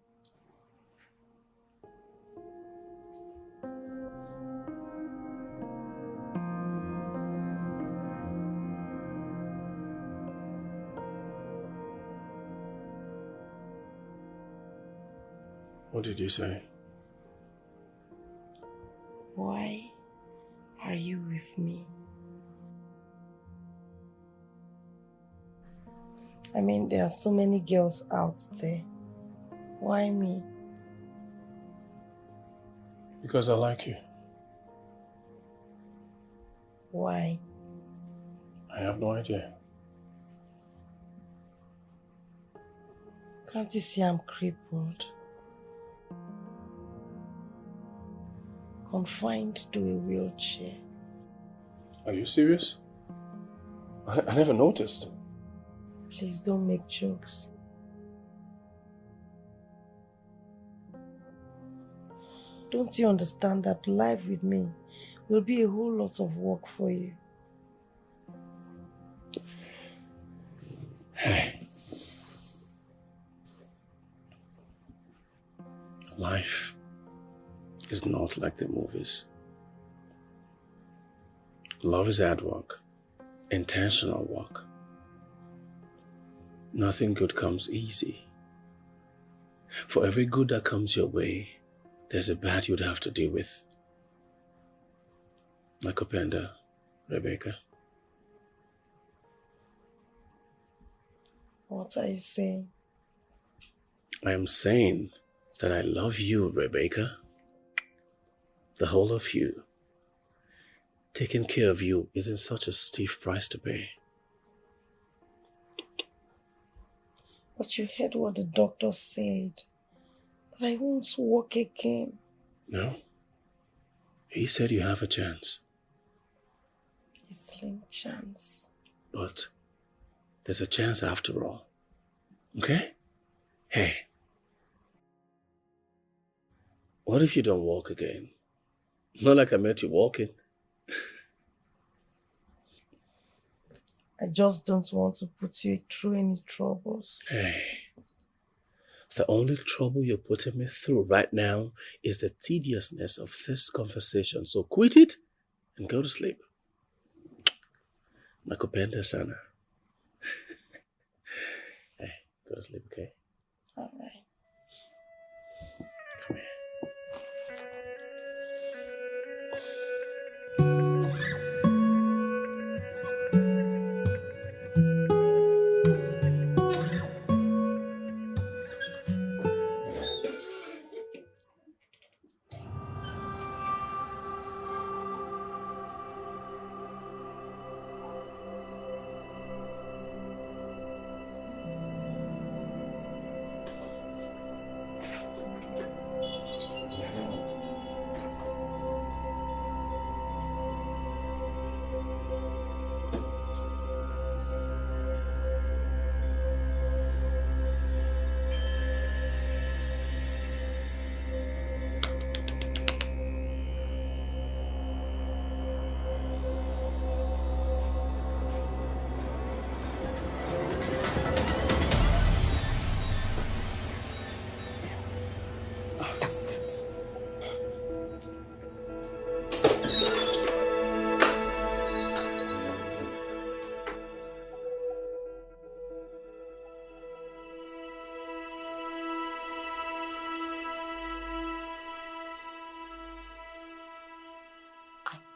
What did you say? Why are you with me? I mean, there are so many girls out there. Why me? Because I like you. Why? I have no idea. Can't you see I'm crippled? Confined to a wheelchair. Are you serious? I never noticed. Please don't make jokes. Don't you understand that life with me will be a whole lot of work for you? Hey. Life is not like the movies. Love is hard work, intentional work, Nothing good comes easy. For every good that comes your way, there's a bad you'd have to deal with. Nakupenda, Rebecca. What are you saying? I am saying that I love you, Rebecca. The whole of you. Taking care of you isn't such a stiff price to pay. But you heard what the doctor said. That I won't walk again. No. He said you have a chance. A slim chance. But there's a chance after all. Okay? Hey. What if you don't walk again? Not like I met you walking. I just don't want to put you through any troubles. Hey. The only trouble you're putting me through right now is the tediousness of this conversation. So quit it and go to sleep. Nakupenda sana. Hey, go to sleep, okay? All right. Come here.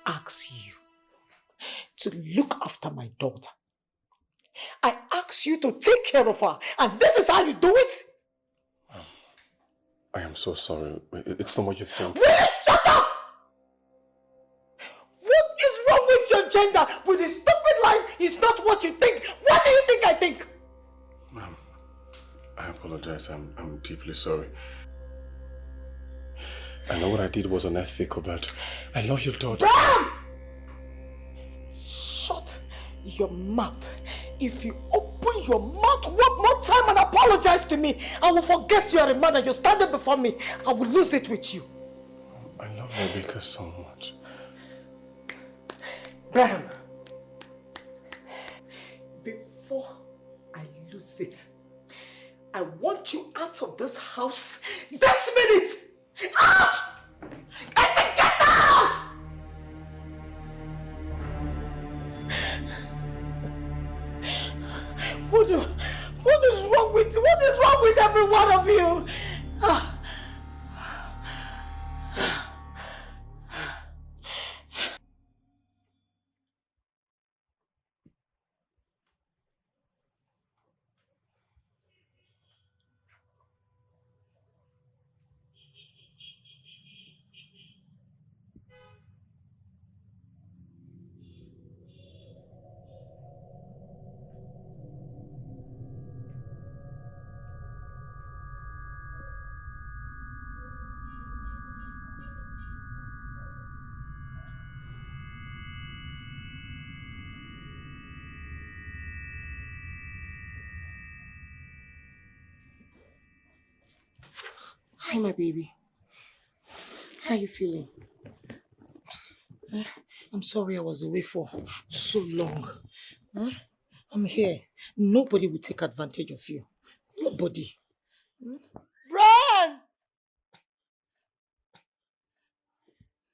Ask you to look after my daughter. I ask you to take care of her, and this is how you do it? I am so sorry. It's not what you think. Will you shut up? What is wrong with your gender? With this stupid line, it's not what you think. What do you think I think? Ma'am, I apologize. I'm deeply sorry. I know what I did was unethical, but I love your daughter. Bram! Shut your mouth. If you open your mouth one more time and apologize to me, I will forget you are a man and you're standing before me. I will lose it with you. I love Rebecca so much. Bram, before I lose it, I want you out of this house this minute. Out! I said get out! What is wrong with every one of you? Hi, my baby. How you feeling? I'm sorry I was away for so long. I'm here. Nobody will take advantage of you. Nobody. Brian!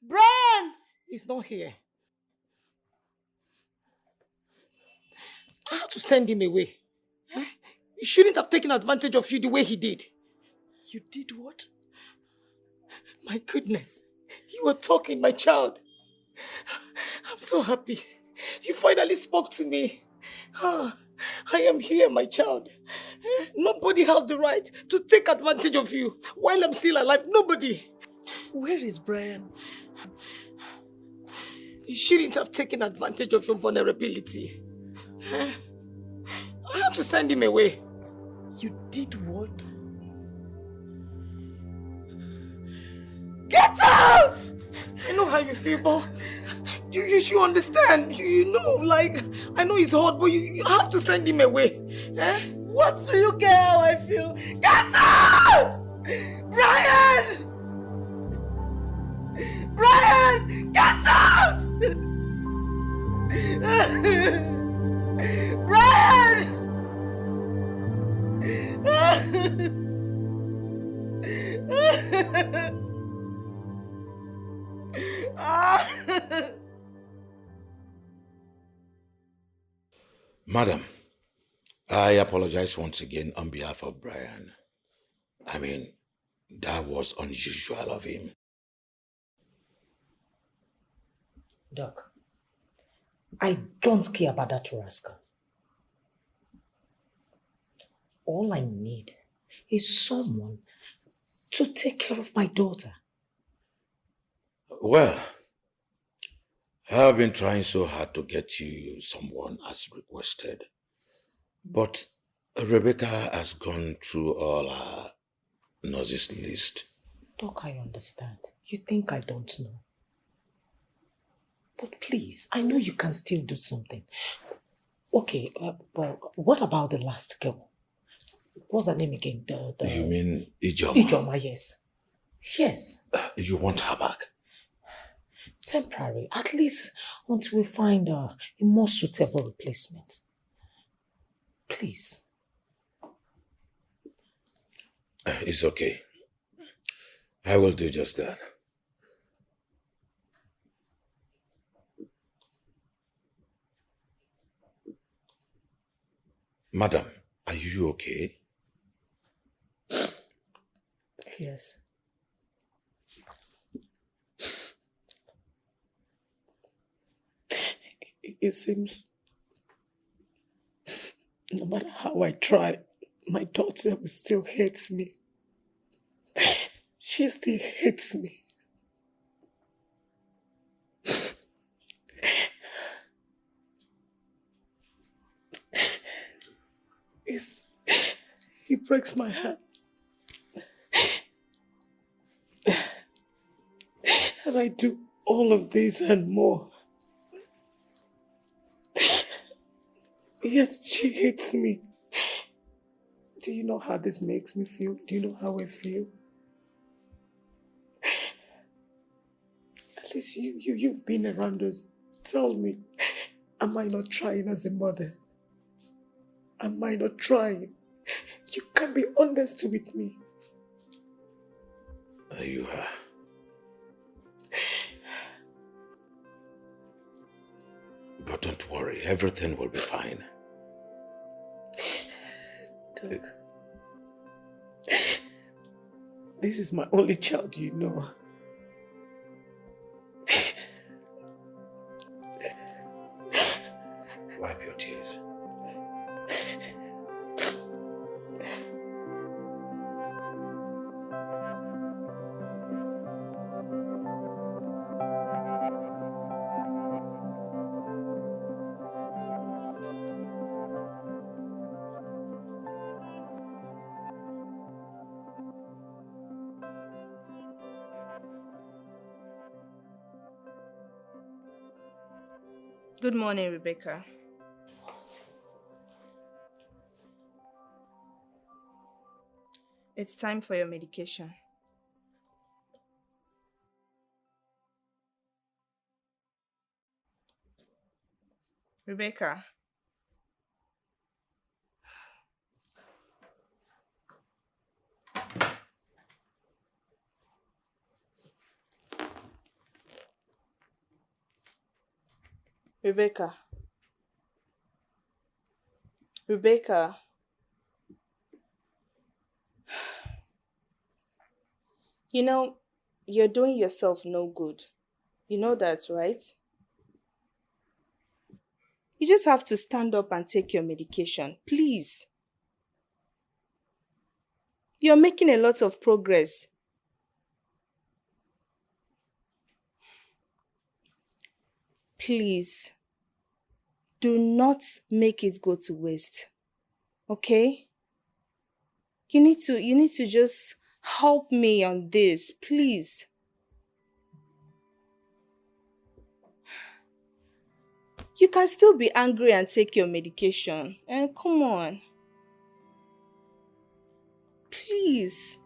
Brian! He's not here. I had to send him away. He shouldn't have taken advantage of you the way he did. You did what? My goodness. You were talking, my child. I'm so happy. You finally spoke to me. I am here, my child. Nobody has the right to take advantage of you while I'm still alive. Nobody. Where is Brian? You shouldn't have taken advantage of your vulnerability. I had to send him away. You did what? Get out! I know how you feel, but you should understand. You know, like, I know it's hard, but you have to send him away. What do you care how I feel? Get out! Brian! Brian! Get out! Brian! Madam, I apologize once again on behalf of Brian. I mean, that was unusual of him. Doc, I don't care about that rascal. All I need is someone to take care of my daughter. Well, I've been trying so hard to get you someone as requested. But Rebecca has gone through all her nurses list. Doc, I understand. You think I don't know. But please, I know you can still do something. Okay, well, what about the last girl? What's her name again? You mean Ijoma? Ijoma, yes. Yes. You want her back? Temporary, at least until we find a more suitable replacement. Please. It's okay. I will do just that. Madam, are you okay? Yes. It seems no matter how I try, my daughter still hates me. She still hates me. It breaks my heart. And I do all of this and more. Yes, she hates me. Do you know how this makes me feel? Do you know how I feel? At least you've been around us. Tell me, am I not trying as a mother? Am I not trying? You can be honest with me. You are. But don't worry, everything will be fine. Doc, this is my only child, you know. Wipe your tears. Good morning, Rebecca. It's time for your medication. Rebecca. Rebecca. Rebecca. You know, you're doing yourself no good. You know that, right? You just have to stand up and take your medication. Please. You're making a lot of progress. Please. Do not make it go to waste. Okay? You need to just help me on this, please. You can still be angry and take your medication. And come on. Please.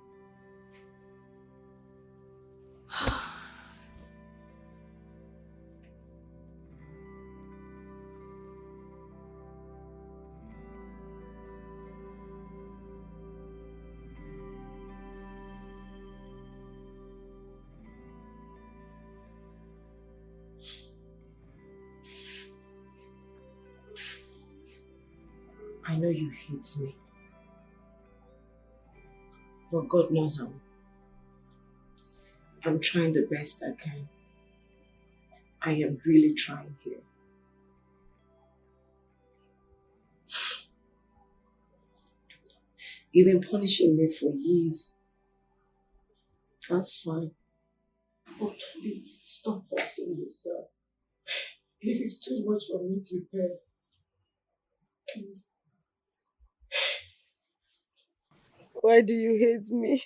I know you hate me. But God knows I'm trying the best I can. I am really trying here. You've been punishing me for years. That's fine. But please, stop hurting yourself. It is too much for me to bear. Please. Why do you hate me?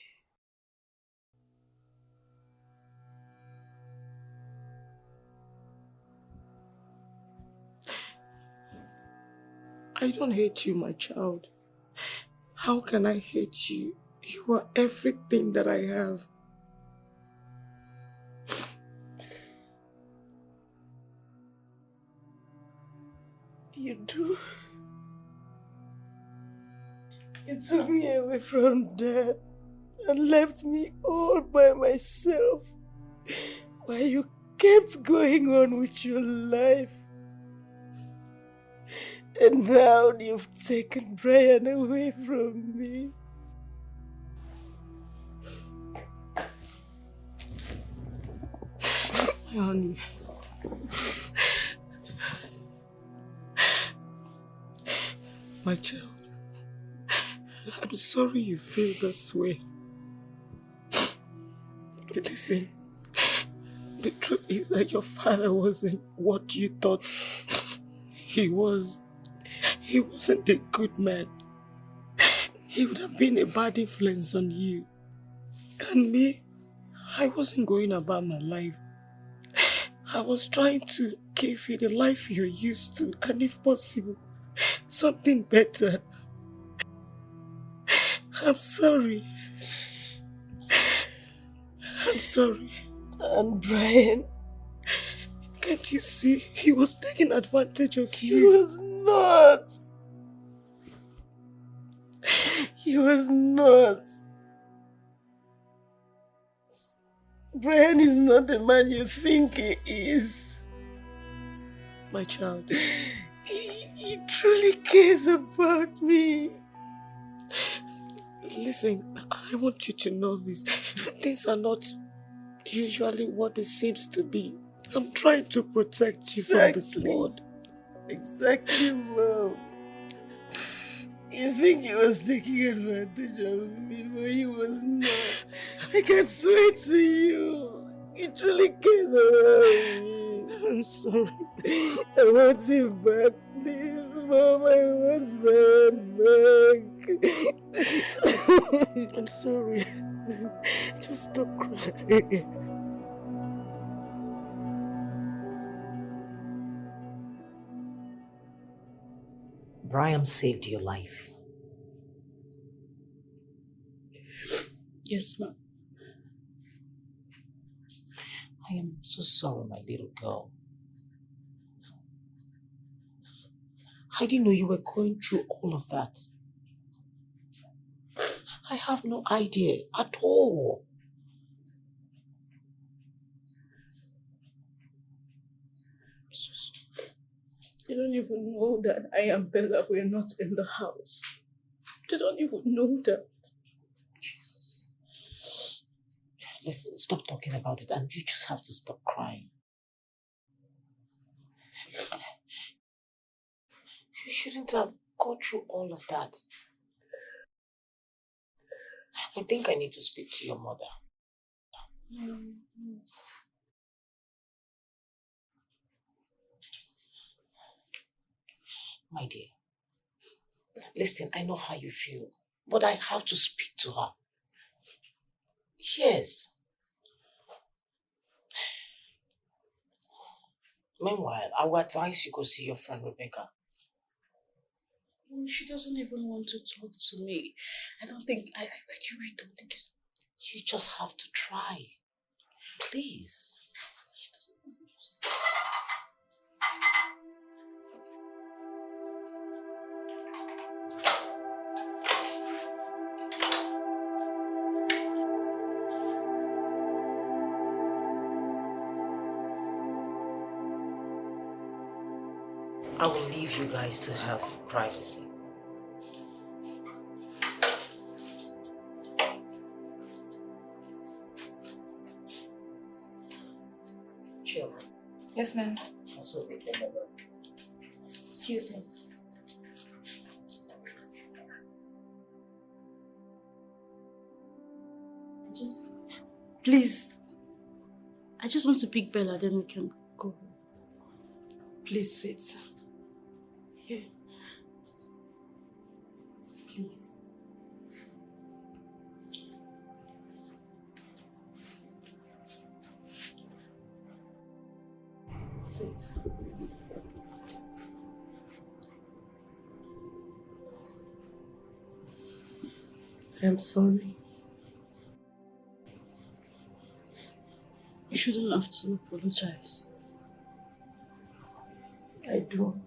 I don't hate you, my child. How can I hate you? You are everything that I have. You do? You took me away from Dad and left me all by myself while you kept going on with your life. And now you've taken Brian away from me. My honey. My child. I'm sorry you feel this way. Listen, the truth is that your father wasn't what you thought he was. He wasn't a good man. He would have been a bad influence on you. And me, I wasn't going about my life. I was trying to give you the life you're used to, and if possible, something better. I'm sorry. I'm sorry. And Brian? Can't you see? He was taking advantage of you. He was not. He was not. Brian is not the man you think he is. My child. He truly cares about me. Listen, I want you to know this. Things are not usually what it seems to be. I'm trying to protect you from this world. Exactly, Mom. You think he was taking advantage of me, but he was not. I can swear to you. He truly cares about me. I'm sorry. I want him back, please, Mom. I want Brian back. I'm sorry. Just stop crying. Brian saved your life. Yes, ma'am. I am so sorry, my little girl. I didn't know you were going through all of that. I have no idea at all. They don't even know that I and Bella were not in the house. They don't even know that. Jesus. Listen, stop talking about it and you just have to stop crying. You shouldn't have gone through all of that. I think I need to speak to your mother. My dear, listen, I know how you feel, but I have to speak to her. Yes. Meanwhile, I would advise you go see your friend Rebecca. She doesn't even want to talk to me. I really don't think it's... You just have to try. Please. I will leave you guys to have privacy. Chill. Yes, ma'am. Also, take your mother. Excuse me. Please. I just want to pick Bella, then we can go. Please sit. Here. Please. Sit. I'm sorry. You shouldn't have to apologize. I do.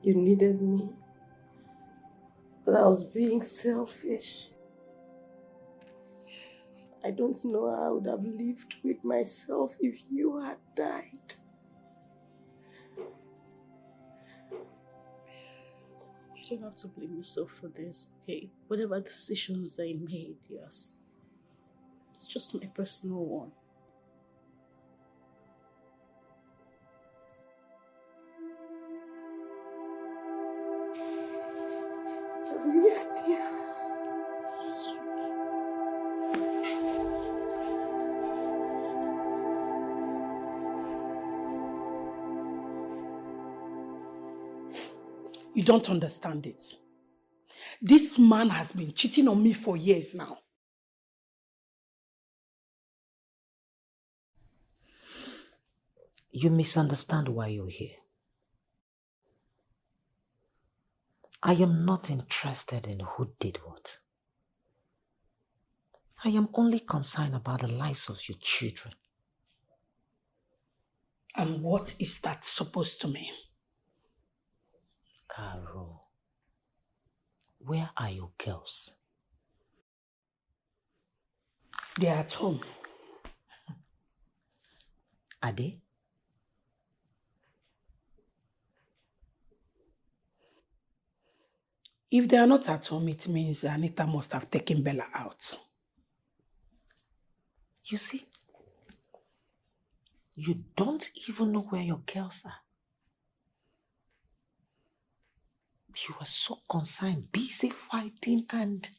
You needed me, but I was being selfish. I don't know how I would have lived with myself if you had died. You don't have to blame yourself for this, okay? Whatever decisions I made, yes. It's just my personal one. I've missed you. You don't understand it. This man has been cheating on me for years now. You misunderstand why you're here. I am not interested in who did what. I am only concerned about the lives of your children. And what is that supposed to mean? Carol, where are your girls? They are at home. Are they? If they are not at home, it means Anita must have taken Bella out. You see, you don't even know where your girls are. You are so concerned, busy fighting, and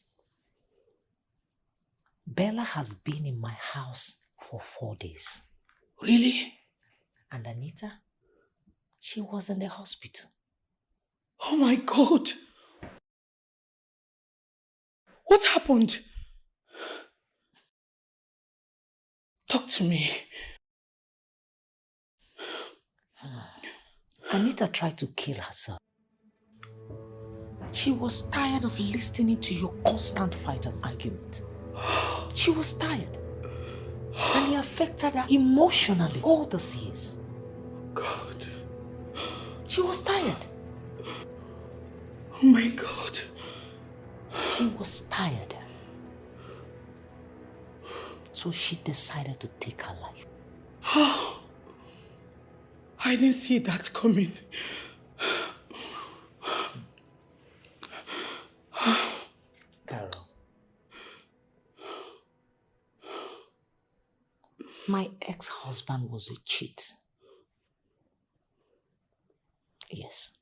Bella has been in my house for 4 days. Really? And Anita, she was in the hospital. Oh my God! What happened? Talk to me. Anita tried to kill herself. She was tired of listening to your constant fight and argument. She was tired. And it affected her emotionally all these years. God. She was tired. Oh my God. She was tired. So she decided to take her life. I didn't see that coming. Carol, husband was a cheat. Yes.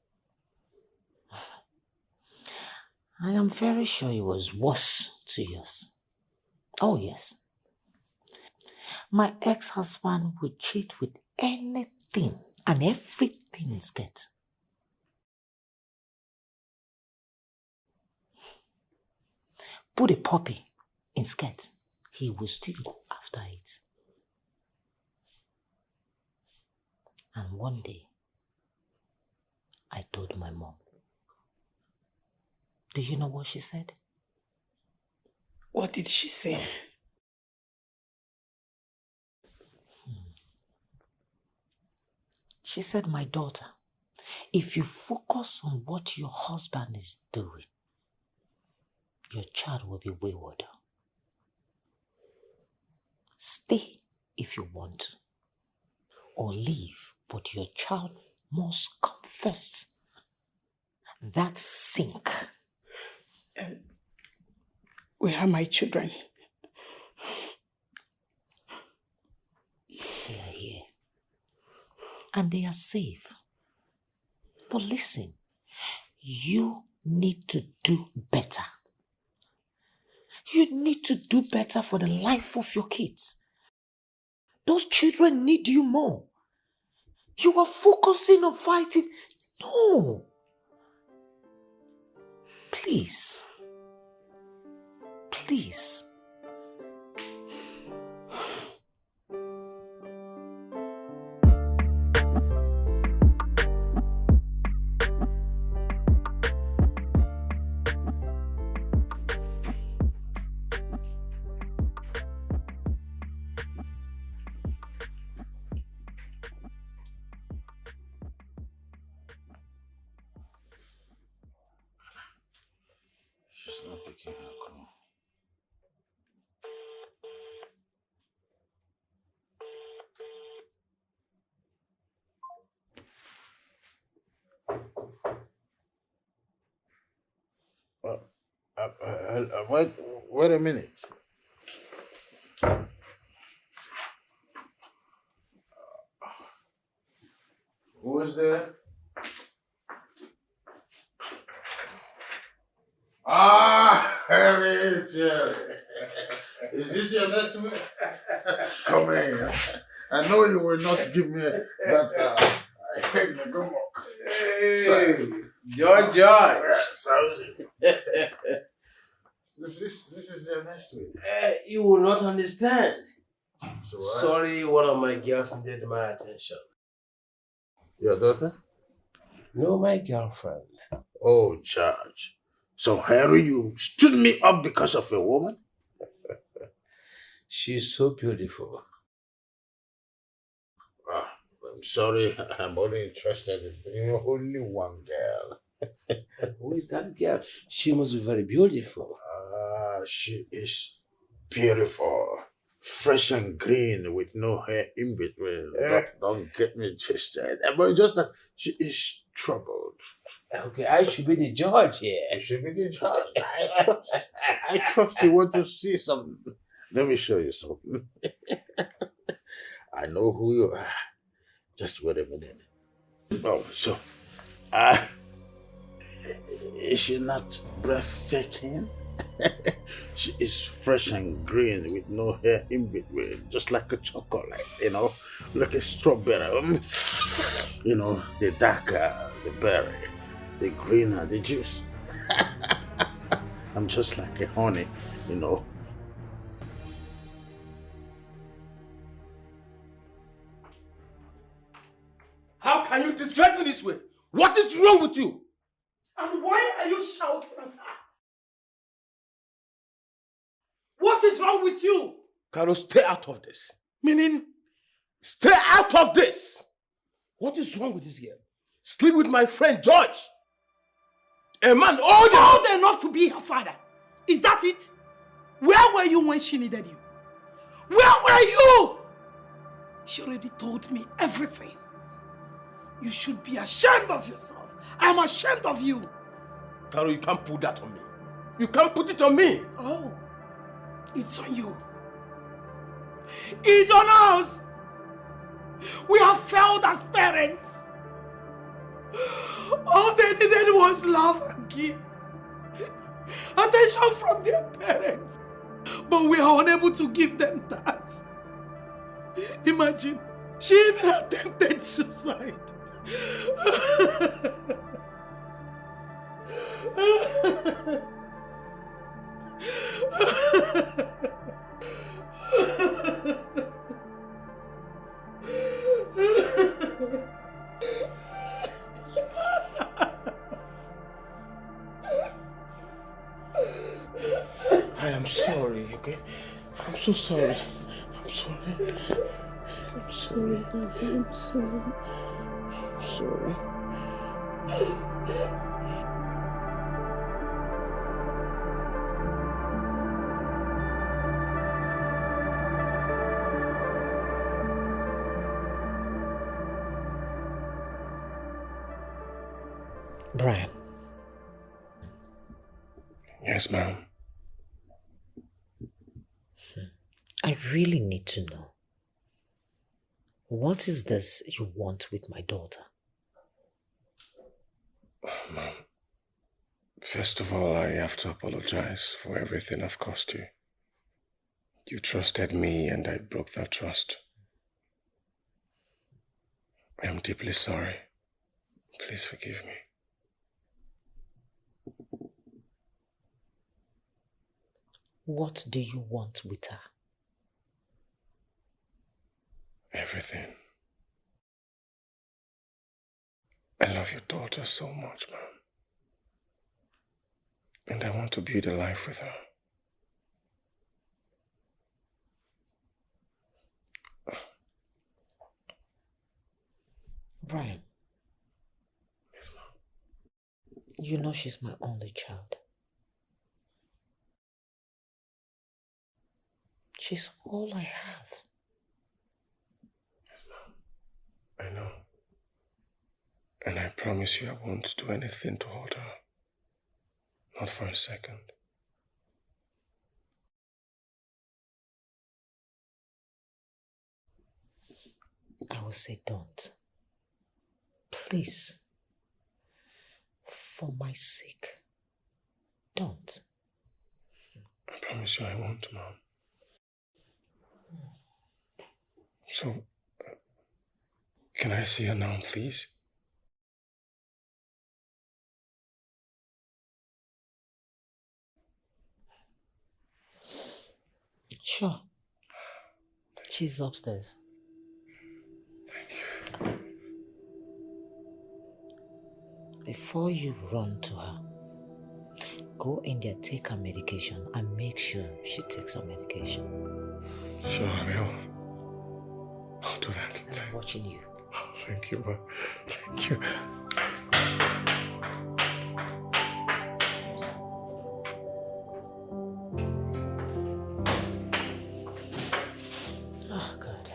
I am very sure it was worse to yours. Oh, yes. My ex-husband would cheat with anything and everything in skirt. Put a puppy in skirt, he will still go after it. And one day, I told my mom. Do you know what she said? What did she say? She said, my daughter, if you focus on what your husband is doing, your child will be wayward. Stay if you want to, or leave, but your child must come first. That's sink. Where are my children? They are here. And they are safe. But listen, you need to do better. You need to do better for the life of your kids. Those children need you more. You are focusing on fighting. No. Please. Please. She's not picking her call. Wait a minute. Who is there? Harry, Jerry. Is this your next week? Come in. I know you will not give me that. Good luck. Hey, George. This is your next week. You will not understand. So what? Sorry, one of my girls needed my attention. Your daughter? No, my girlfriend. Oh, George. So, Harry, you stood me up because of a woman? She's so beautiful. I'm sorry, I'm only interested in only one girl. Who is that girl? She must be very beautiful. She is beautiful. Fresh and green with no hair in between. Don't get me twisted. But just that she is troubled. Okay, I should be the judge here. You should be the judge. I trust you want to see something. Let me show you something. I know who you are. Just wait a minute. Oh, so, is she not breathtaking? She is fresh and green with no hair in between, just like a chocolate, like a strawberry. The darker the berry, the greener the juice. I'm just like a honey, How can you disrespect me this way? What is wrong with you? And why are you shouting at her? What is wrong with you? Carol, stay out of this. Meaning? Stay out of this! What is wrong with this girl? Sleep with my friend George. A man old enough to be her father. Is that it? Where were you when she needed you? Where were you? She already told me everything. You should be ashamed of yourself. I'm ashamed of you. Carol, you can't put that on me. You can't put it on me. Oh, it's on you. It's on us. We have failed as parents. All they needed was love and care. Attention from their parents. But we are unable to give them that. Imagine, she even attempted suicide. I am sorry, okay? I'm so sorry. I'm sorry. I'm sorry, Daddy. I'm sorry. I'm sorry. Brian. Yes, ma'am. I really need to know. What is this you want with my daughter? Ma'am, first of all, I have to apologize for everything I've caused you. You trusted me and I broke that trust. I am deeply sorry. Please forgive me. What do you want with her? Everything. I love your daughter so much, ma'am. And I want to build a life with her. Brian. Yes, ma'am. You know she's my only child. She's all I have. Yes, ma'am. I know. And I promise you I won't do anything to hurt her. Not for a second. I will say don't. Please. For my sake. Don't. I promise you I won't, Mom. So, can I see her now, please? Sure. She's upstairs. Thank you. Before you run to her, go in there, take her medication, and make sure she takes her medication. Sure, I will. I'll do that. I'm watching you. Oh, thank you, but thank you. Oh, God.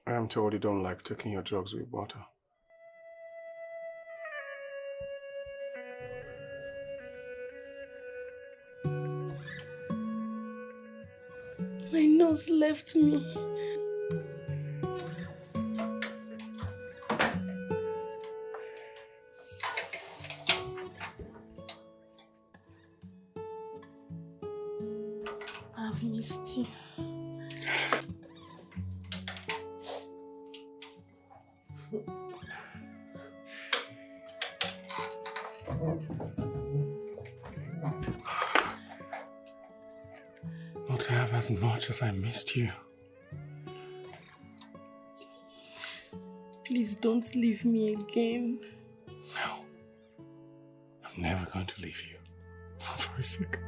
I am told you don't like taking your drugs with water. My nose left me. I've missed you. Not half as much as I missed you. Please don't leave me again. No. I'm never going to leave you. Not for a second.